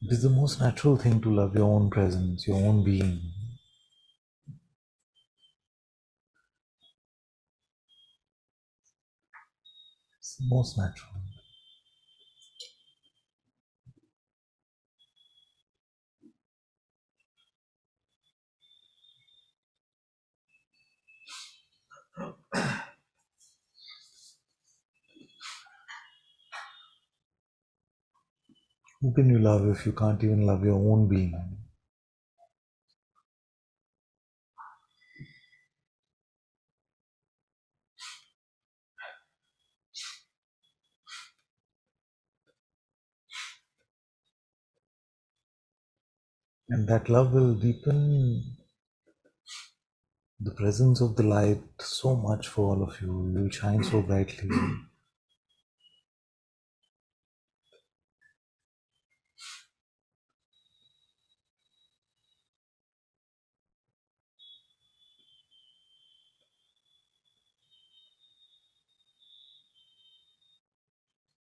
It is the most natural thing to love your own presence, your own being. It's the most natural. Who can you love if you can't even love your own being? And that love will deepen the presence of the light so much for all of you. You will shine so brightly.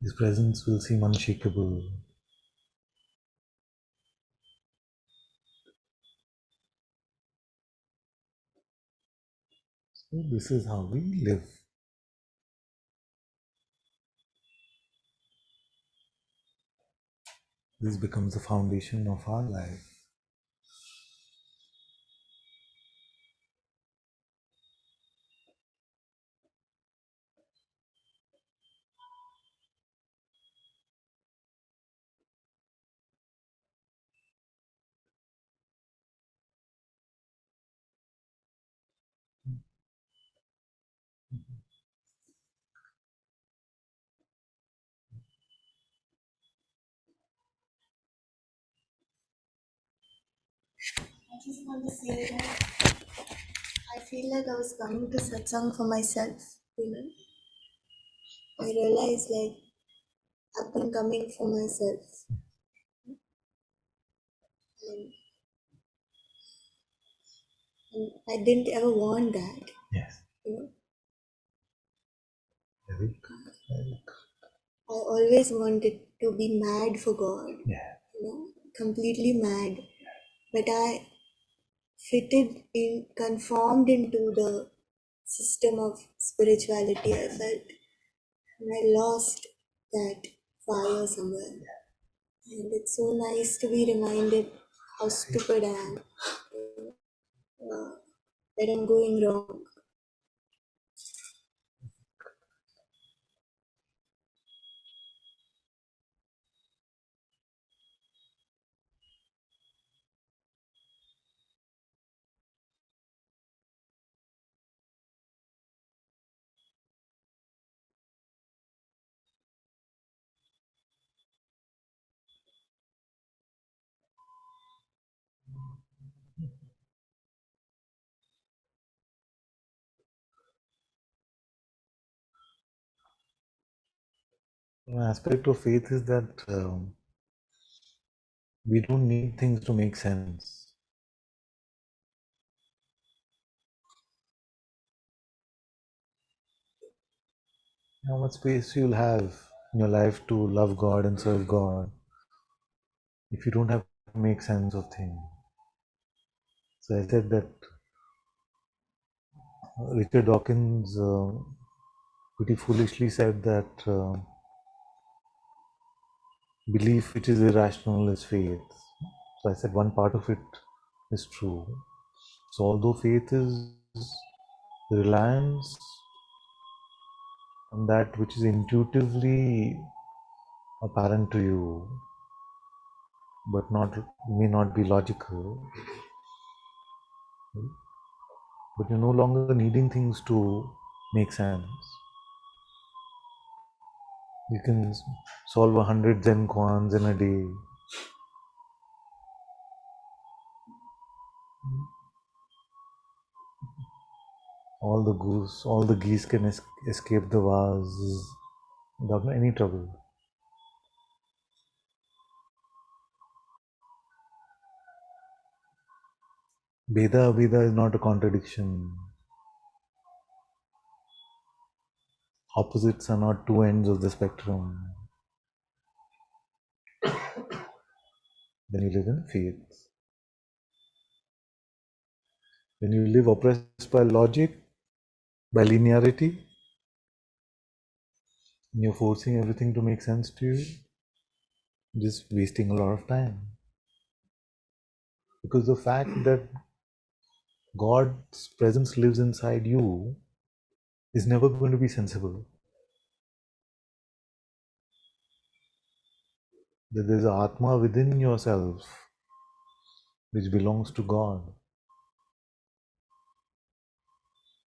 His presence will seem unshakable. So this is how we live. This becomes the foundation of our life. I just want to say that I feel like I was coming to Satsang for myself, I realized like I've been coming for myself. And, and I didn't ever want that, Yes. Very good. Very good. I always wanted to be mad for God, Yeah. Completely mad. But I conformed into the system of spirituality, I felt. And I lost that fire somewhere. And it's so nice to be reminded how stupid I am, that I'm going wrong. One aspect of faith is that we don't need things to make sense. How much space you'll have in your life to love God and serve God if you don't have to make sense of things. So I said that Richard Dawkins pretty foolishly said that belief which is irrational is faith. So I said one part of it is true. So although faith is reliance on that which is intuitively apparent to you, but may not be logical, but you're no longer needing things to make sense. You can solve 100 Zen koans in a day. All the geese can escape the vase without any trouble. Veda Aveda is not a contradiction. Opposites are not two ends of the spectrum. Then you live in faith. When you live oppressed by logic, by linearity, and you're forcing everything to make sense to you, just wasting a lot of time. Because the fact that God's presence lives inside you is never going to be sensible. That there's an Atma within yourself which belongs to God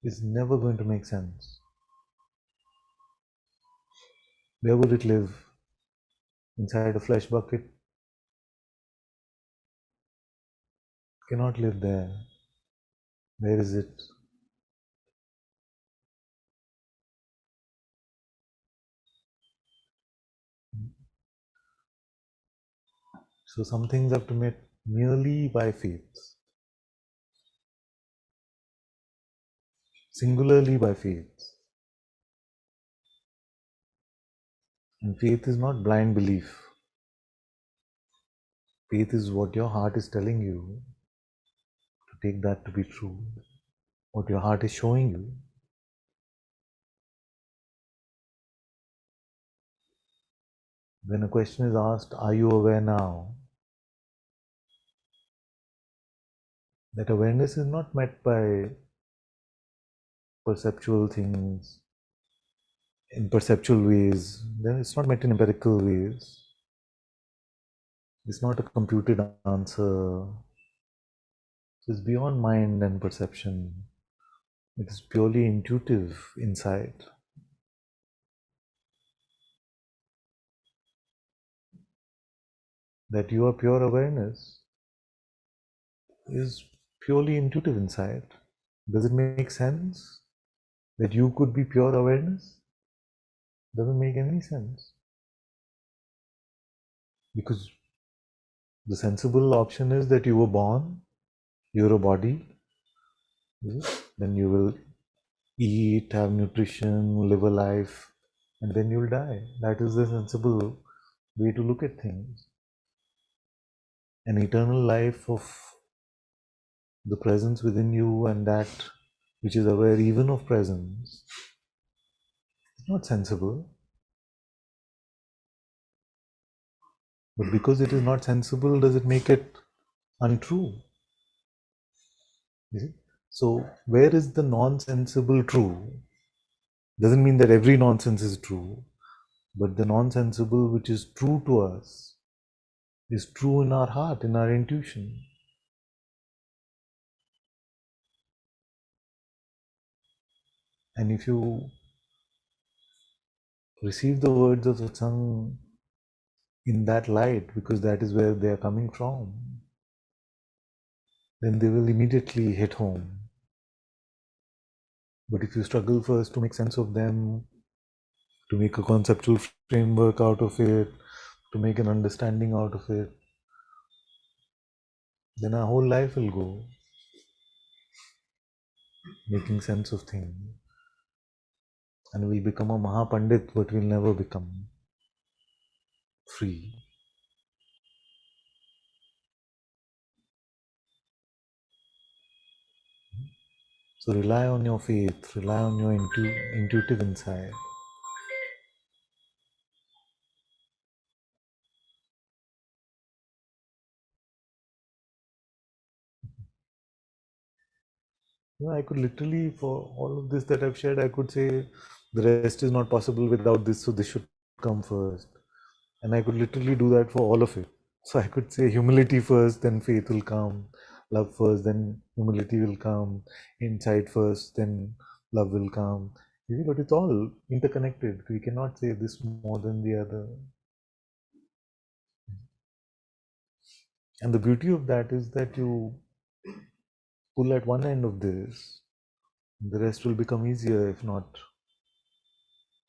is never going to make sense. Where would it live? Inside a flesh bucket? Cannot live there. Where is it? So some things have to be met merely by faith, singularly by faith. And faith is not blind belief. Faith is what your heart is telling you, to take that to be true. What your heart is showing you. When a question is asked, are you aware now? That awareness is not met by perceptual things, in perceptual ways. Then it's not met in empirical ways. It's not a computed answer. It's beyond mind and perception. It is purely intuitive insight. That you are pure awareness is purely intuitive insight. Does it make sense that you could be pure awareness? Doesn't make any sense. Because the sensible option is that you were born, you're a body, then you will eat, have nutrition, live a life, and then you'll die. That is the sensible way to look at things. An eternal life of the presence within you and that which is aware even of presence is not sensible. But because it is not sensible, does it make it untrue? You see? So, where is the non-sensible true? Doesn't mean that every nonsense is true, but the non-sensible which is true to us is true in our heart, in our intuition. And if you receive the words of Satsang in that light, because that is where they are coming from, then they will immediately hit home. But if you struggle first to make sense of them, to make a conceptual framework out of it, to make an understanding out of it, then our whole life will go making sense of things. And we'll become a Mahapandit, but we'll never become free. So rely on your faith, rely on your intuitive insight. You know, I could literally, for all of this that I've shared, I could say the rest is not possible without this, so this should come first. And I could literally do that for all of it. So I could say humility first, then faith will come, love first, then humility will come, insight first, then love will come. You see, but it's all interconnected. We cannot say this more than the other. And the beauty of that is that you pull at one end of this, the rest will become easier, if not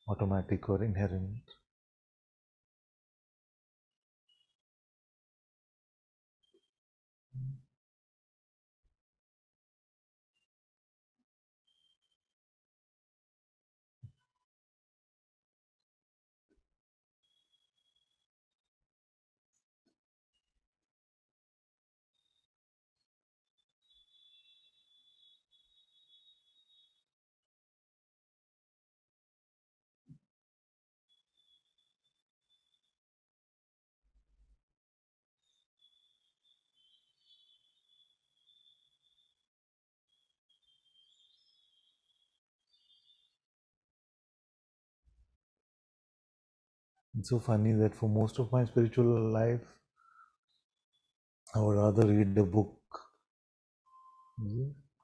automatic or inherent. It's so funny that for most of my spiritual life, I would rather read a book,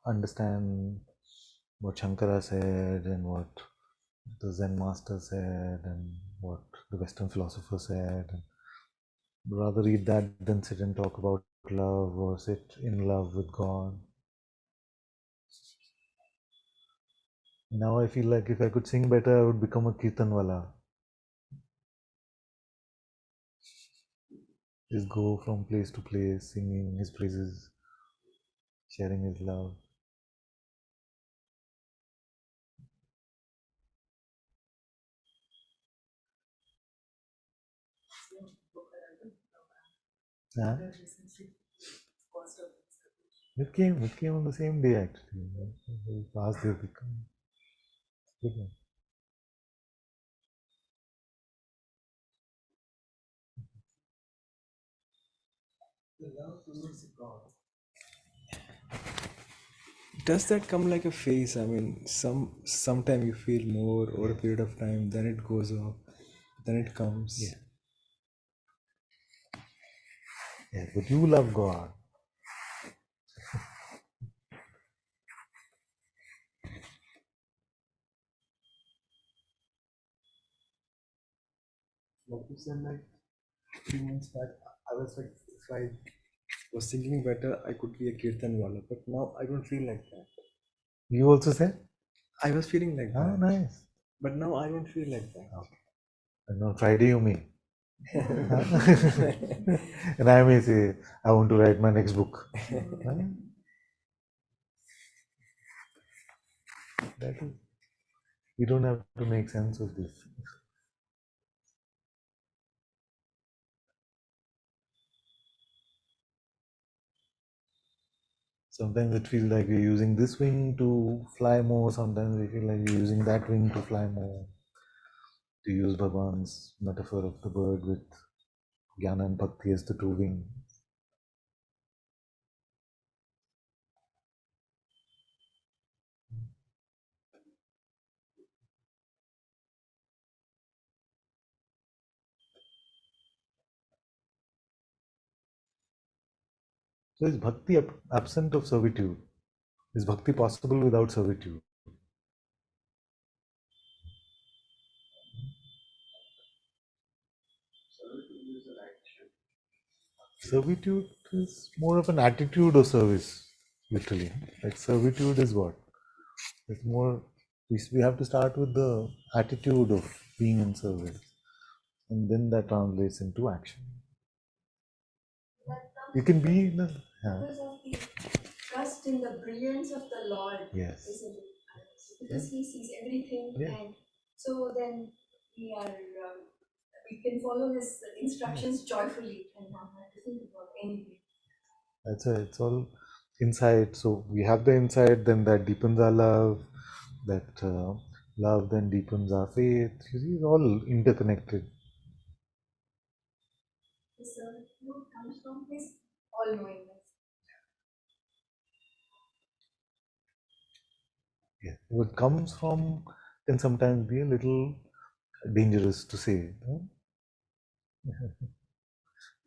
understand what Shankara said and what the Zen master said and what the Western philosopher said. And rather read that than sit and talk about love or sit in love with God. Now I feel like if I could sing better, I would become a kirtanwala. Just go from place to place, singing his praises, sharing his love. Huh? It came on the same day actually. We passed it. Good one. Does that come like a phase? I mean, sometime you feel more over a period of time, then it goes off, then it comes. Yeah. Yeah, but you love God. Like you said, like 3 months back, I was like, if I was thinking better, I could be a kirtanwala, but now I don't feel like that. You also said? I was feeling like Ah, that, nice. but now I don't feel like that. Okay. And on Friday you may. And I may say, I want to write my next book. That is, you don't have to make sense of this. Sometimes it feels like we're using this wing to fly more, sometimes we feel like we're using that wing to fly more. To use Bhagwan's metaphor of the bird with Jnana and Bhakti as the two wings. So is Bhakti absent of servitude? Is Bhakti possible without servitude? Servitude is more of an attitude of service, literally. Like servitude is what? It's more, we have to start with the attitude of being in service. And then that translates into action. You can be in a, because of the trust in the brilliance of the Lord. Yes. Isn't it? Because He sees everything, Yeah. and so then we are we can follow His instructions joyfully and not have to think about anything. That's why it's all insight. So we have the insight, then that deepens our love. That love then deepens our faith. You see, it's all interconnected. The servitude comes from His all-knowingness. Yeah. What comes from can sometimes be a little dangerous to say. No?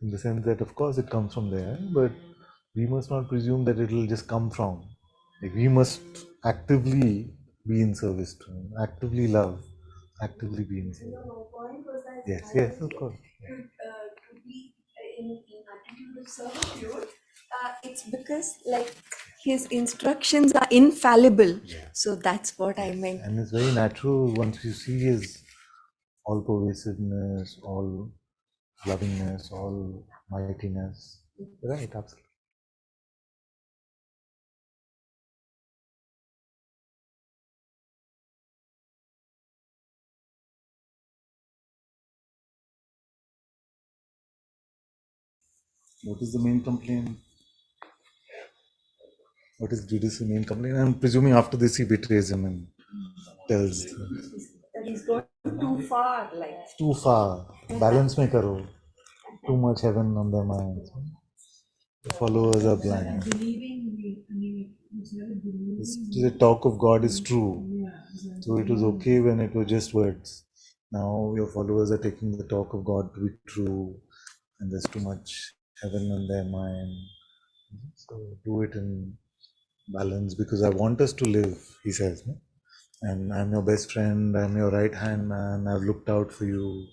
In the sense that, of course, it comes from there, but we must not presume that it will just come from. Like we must actively be in service to Him, actively love, actively be in service. No, my point was that Yes, yes, of course. to be in attitude of servitude, it's because like His instructions are infallible. Yeah. So that's what I meant. And it's very natural once you see His all pervasiveness, all lovingness, all mightiness. Right, absolutely. What is the main complaint? What is Judas' main complaint? I'm presuming after this he betrays him and tells That he's gone too far, like too far. Balance mein karo. Too much heaven on their minds. The followers are blind. The talk of God is true. So it was okay when it was just words. now your followers are taking the talk of God to be true, and there's too much heaven in their mind. So do it in balance, because I want us to live, he says. No? And I'm your best friend, I'm your right hand man, I've looked out for you.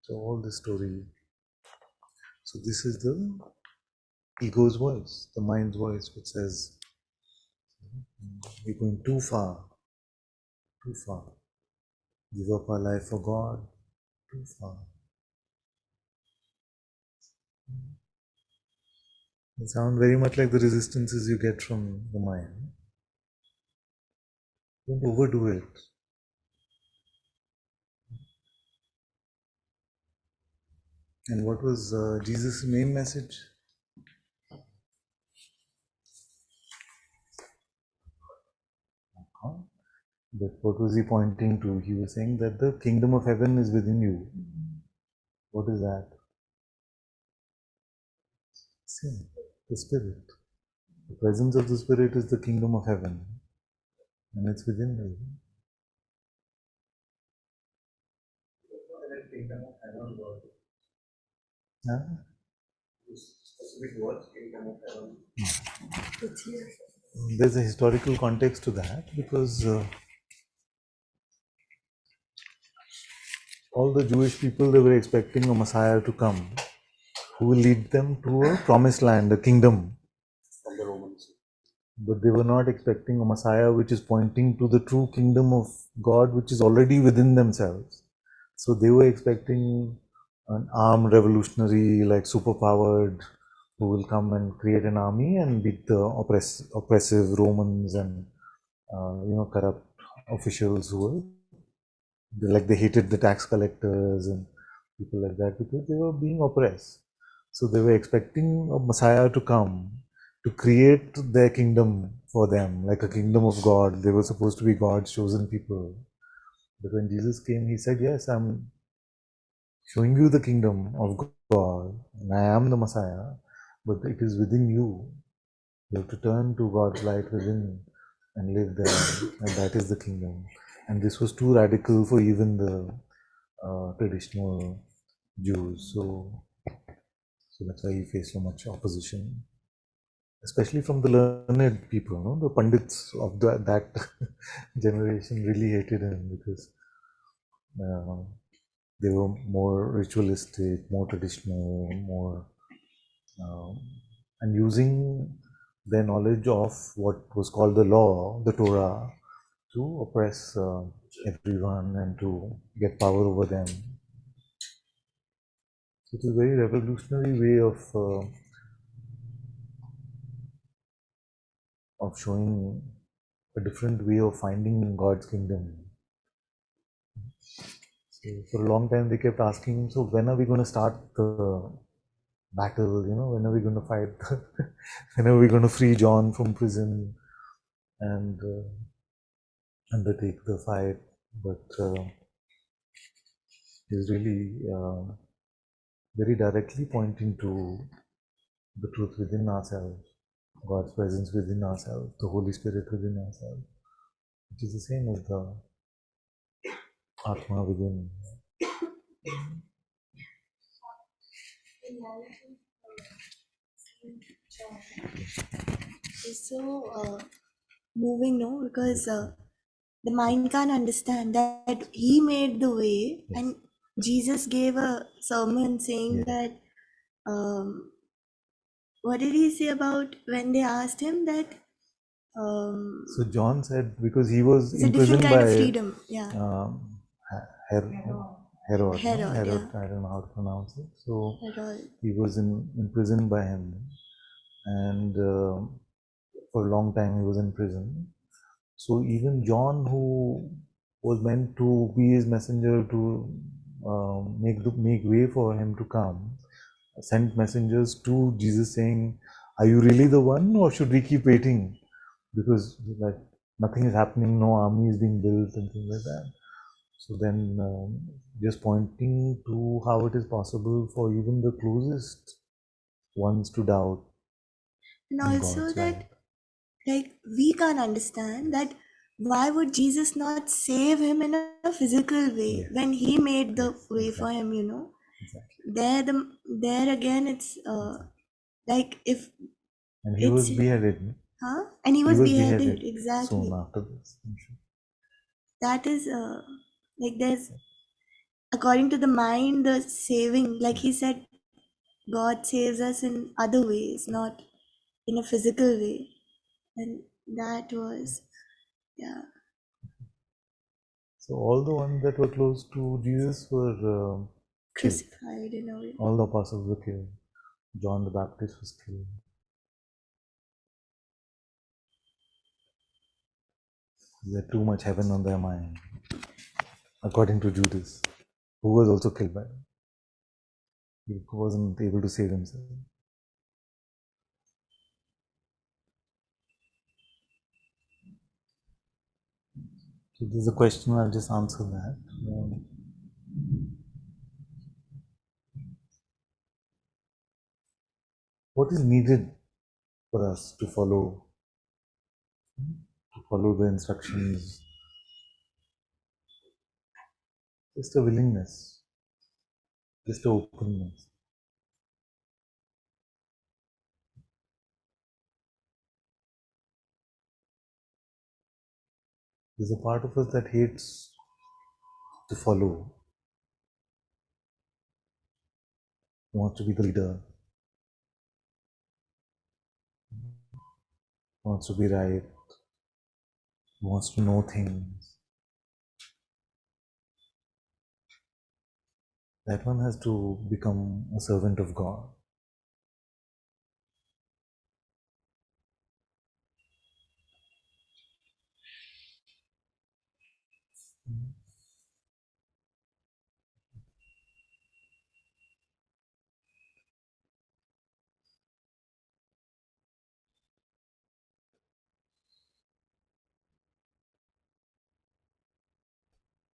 So all this story. So this is the ego's voice, the mind's voice, which says, we're going too far, too far. Give up our life for God, too far. It sounds very much like the resistances you get from the mind. Don't overdo it. And what was Jesus' main message? Huh? But what was he pointing to? He was saying that the kingdom of heaven is within you. What is that? Sin, the spirit. The presence of the spirit is the kingdom of heaven, and it's within you. Huh? There's a historical context to that, because all the Jewish people, they were expecting a Messiah to come who will lead them to a promised land, a kingdom. From the Romans. But they were not expecting a Messiah which is pointing to the true kingdom of God, which is already within themselves. So they were expecting an armed revolutionary, like superpowered, who will come and create an army and beat the oppressive Romans and corrupt officials who were they hated the tax collectors and people like that, because they were being oppressed. So they were expecting a Messiah to come to create their kingdom for them, like a kingdom of God. They were supposed to be God's chosen people. But when Jesus came, he said, yes, I'm showing you the kingdom of God, and I am the Messiah, but it is within you. You have to turn to God's light within and live there, and that is the kingdom. And this was too radical for even the traditional Jews. So that's why he faced so much opposition, especially from the learned people. No? The Pandits of that generation really hated him, because they were more ritualistic, more traditional, more and using their knowledge of what was called the law, the Torah, to oppress everyone and to get power over them. So it's a very revolutionary way of showing a different way of finding God's kingdom. So for a long time they kept asking, so when are we going to start the battle? When are we going to fight? When are we going to free John from prison and undertake the fight? But he's really very directly pointing to the truth within ourselves, God's presence within ourselves, the Holy Spirit within ourselves, which is the same as the Atma within. It's so moving, no? Because the mind can't understand that he made the way, Yes. and Jesus gave a sermon saying Yes. that. What did he say about when they asked him that? So John said, because he was It's a different imprisoned kind by of freedom. Yeah. Herod. Herod, Herod. yeah. I don't know how to pronounce it. So Herod. he was imprisoned by him, and for a long time he was in prison. So even John, who was meant to be his messenger to make way for him to come, sent messengers to Jesus saying, "Are you really the one, or should we keep waiting? Because like nothing is happening, no army is being built and things like that." So then, just pointing to how it is possible for even the closest ones to doubt And in also God's that, light. like, we can't understand that why would Jesus not save him in a physical way Yes. when he made the Yes, way for exactly. him, you know? Exactly. There again, it's like if And he it's, was beheaded. huh? And he He was was beheaded, beheaded exactly. soon after this. I'm sure. That is, like there's, according to the mind, the saving, like he said, God saves us in other ways, not in a physical way. And that was, yeah. So all the ones that were close to Jesus were killed. Crucified in a way. All the apostles were killed. John the Baptist was killed. They had too much heaven on their mind, according to Judas, who was also killed by them. He wasn't able to save himself. So there's a question, I'll just answer that. What is needed for us to follow the instructions? Just a willingness, just a openness. There's a part of us that hates to follow, wants to be the leader, wants to be right, wants to know things. That one has to become a servant of God.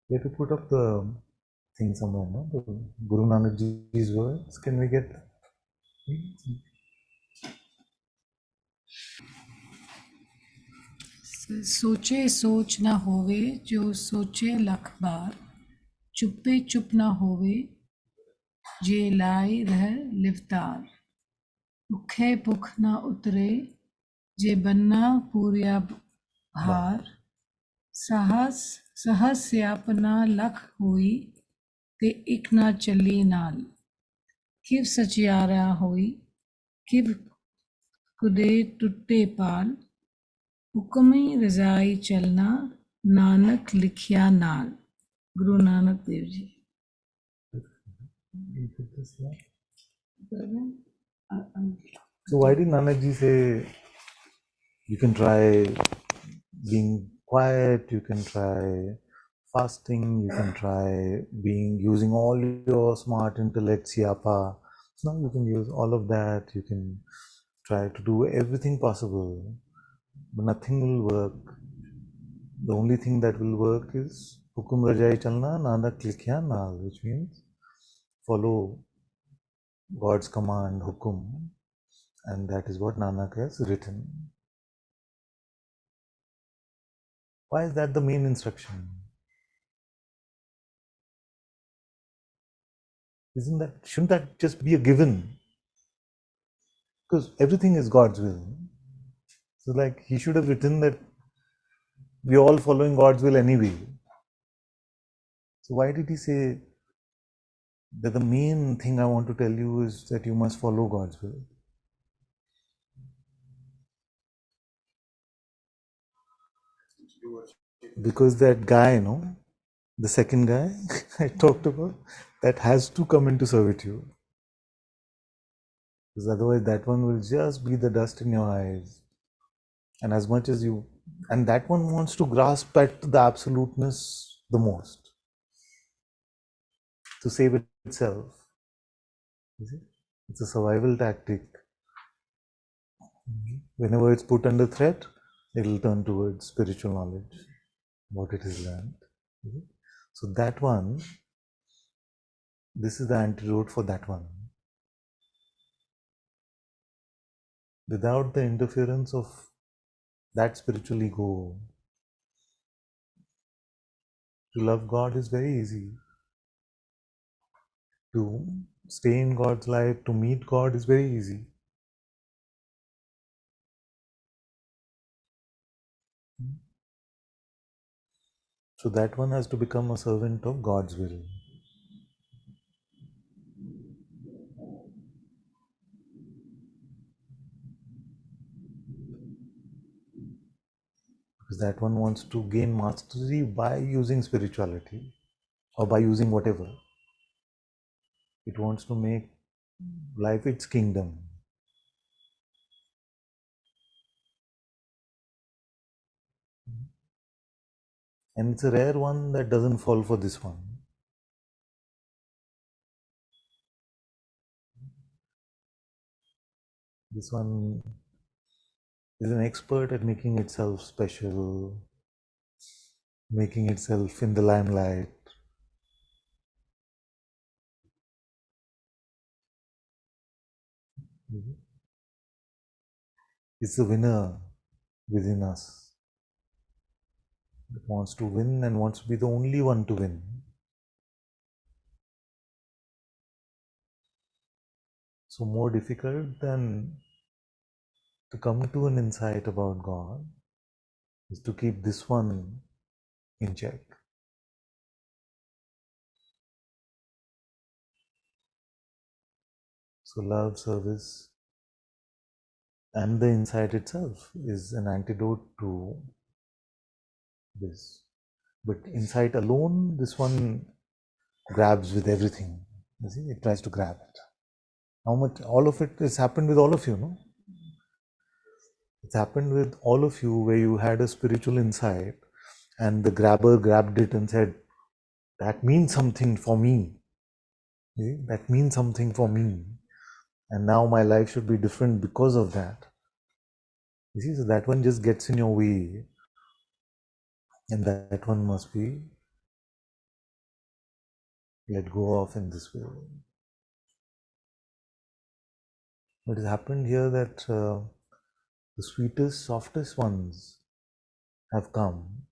We have to put up the thing somewhere, no? The Guru Nanak Ji's words. Can we get that? सोचे सोच न होवे जो सोचे लख बार, चुप्पे चुप न होवे जे लाई रह लिवतार, भुखे भुख न उतरे जे बनना पूरिया भार, सहस सहस यापना लख होई ते इक न चली नाल, किव सचियारा होई किव कुदे टुट्टे पाल, हुक्मी रजाई चलना नानक लिखिया नाल. Guru Nanak Dev Ji. So why did Nanak Ji say you can try being quiet, you can try fasting, you can try using all your smart intellect, siapa. No, you can use all of that, you can try to do everything possible, but nothing will work. The only thing that will work is Hukum Rajai Chalna Nanak Likhya Naal, which means follow God's command, Hukum, and that is what Nanak has written. Why is that the main instruction? Shouldn't that just be a given? Because everything is God's will. So like he should have written that we're all following God's will anyway. So why did he say that the main thing I want to tell you is that you must follow God's will? Because that guy, the second guy I talked about, that has to come into servitude. Because otherwise that one will just be the dust in your eyes. And as much as and that one wants to grasp at the absoluteness the most, to save itself. It's a survival tactic. Whenever it's put under threat, it'll turn towards spiritual knowledge, what it has learned. So that one, this is the antidote for that one. Without the interference of that spiritual ego, To love God is very easy. To stay in God's light, to meet God is very easy. So that one has to become a servant of God's will. Because that one wants to gain mastery by using spirituality or by using whatever. It wants to make life its kingdom. And it's a rare one that doesn't fall for this one. This one is an expert at making itself special, making itself in the limelight. It's the winner within us. It wants to win and wants to be the only one to win. So more difficult than to come to an insight about God is to keep this one in check. So love, service, and the insight itself is an antidote to this. But insight alone, this one grabs with everything. You see, it tries to grab it. How much, all of it has happened with all of you, no? It's happened with all of you where you had a spiritual insight and the grabber grabbed it and said, that means something for me. See? That means something for me. And now my life should be different because of that. You see, so that one just gets in your way. And that one must be let go of in this way. But it happened here that the sweetest, softest ones have come.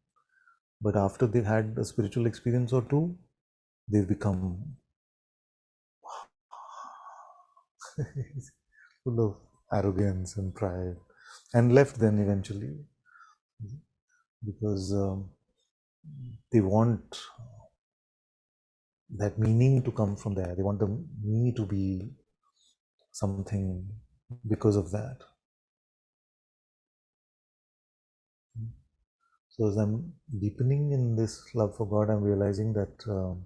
But after they've had a spiritual experience or two, they've become full of arrogance and pride and left then eventually because they want that meaning to come from there. They want the me to be something because of that. So as I'm deepening in this love for God, I'm realizing that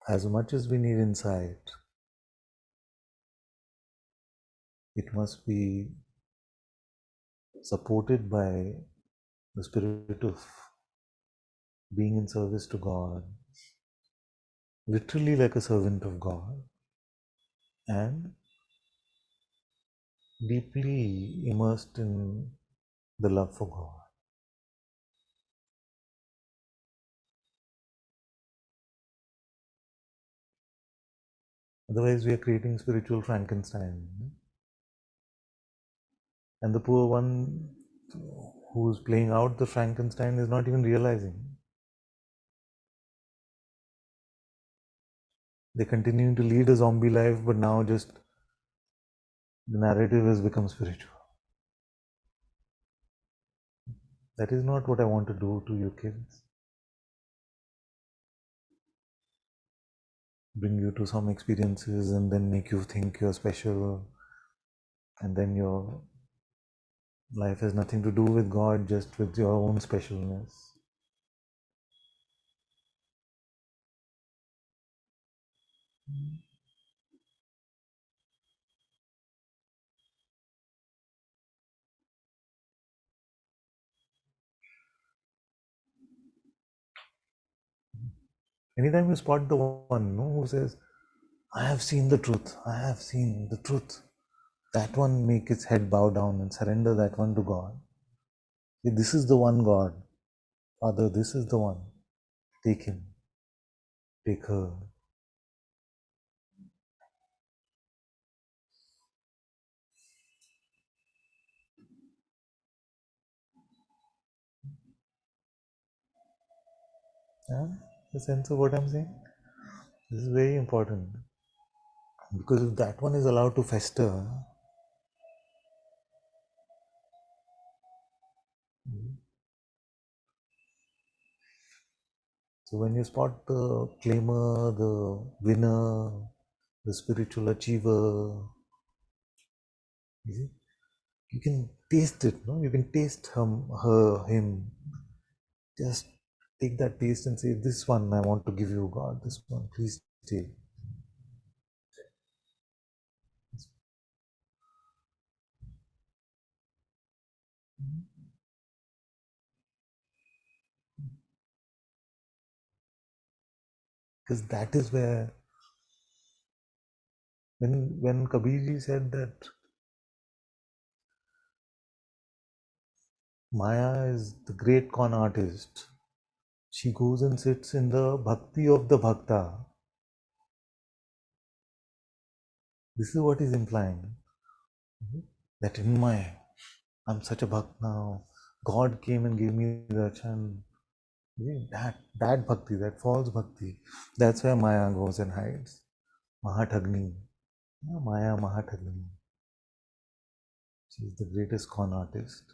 as much as we need insight, it must be supported by the spirit of being in service to God, literally like a servant of God, and deeply immersed in the love for God. Otherwise, we are creating spiritual Frankenstein. And the poor one who's playing out the Frankenstein is not even realizing. They're continuing to lead a zombie life, but now just the narrative has become spiritual. That is not what I want to do to you kids. Bring you to some experiences and then make you think you're special, and then your life has nothing to do with God, just with your own specialness. Anytime you spot the one who says, I have seen the truth, I have seen the truth, that one make its head bow down and surrender that one to God. This is the one God. Father, this is the one. Take him. Take her. Yeah? The sense of what I'm saying? This is very important. Because if that one is allowed to fester, so when you spot the claimer, the winner, the spiritual achiever, you see, you can taste it, no? You can taste him. Just take that taste and say, this one I want to give you, God. This one, please take. Because that is where, when Kabirji said that Maya is the great con artist, she goes and sits in the bhakti of the bhakta. This is what he's implying. That in I'm such a bhakt now. God came and gave me darshan. That bhakti, that false bhakti, that's where Maya goes and hides. Mahatagni. Maya Mahatagni. She is the greatest con artist.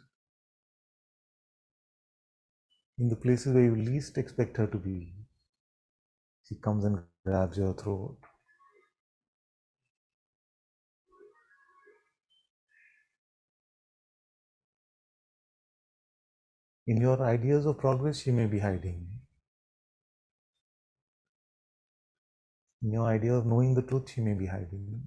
In the places where you least expect her to be, she comes and grabs your throat. In your ideas of progress, she may be hiding. In your idea of knowing the truth, she may be hiding.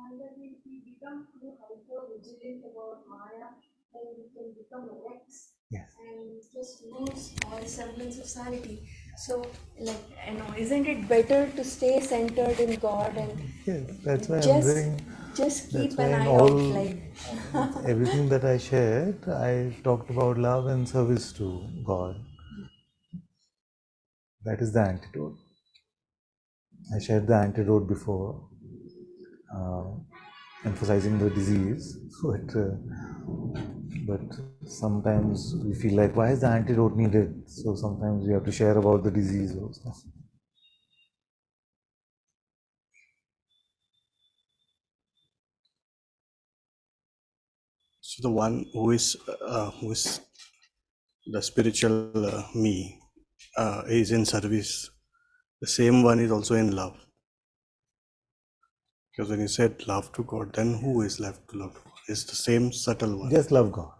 And then if we become too hyper vigilant about Maya, then we can become Rex. Yes. And just lose all semblance of sanity. So, isn't it better to stay centered in God and Yes, that's why just keep that's why an in eye all out, everything that I shared, I talked about love and service to God. That is the antidote. I shared the antidote before, emphasizing the disease, but sometimes we feel like, why is the antidote needed? So sometimes we have to share about the disease also. So the one who is the spiritual me is in service. The same one is also in love. Because when you said love to God, then who is left to love to God? It's the same subtle one. Just love God.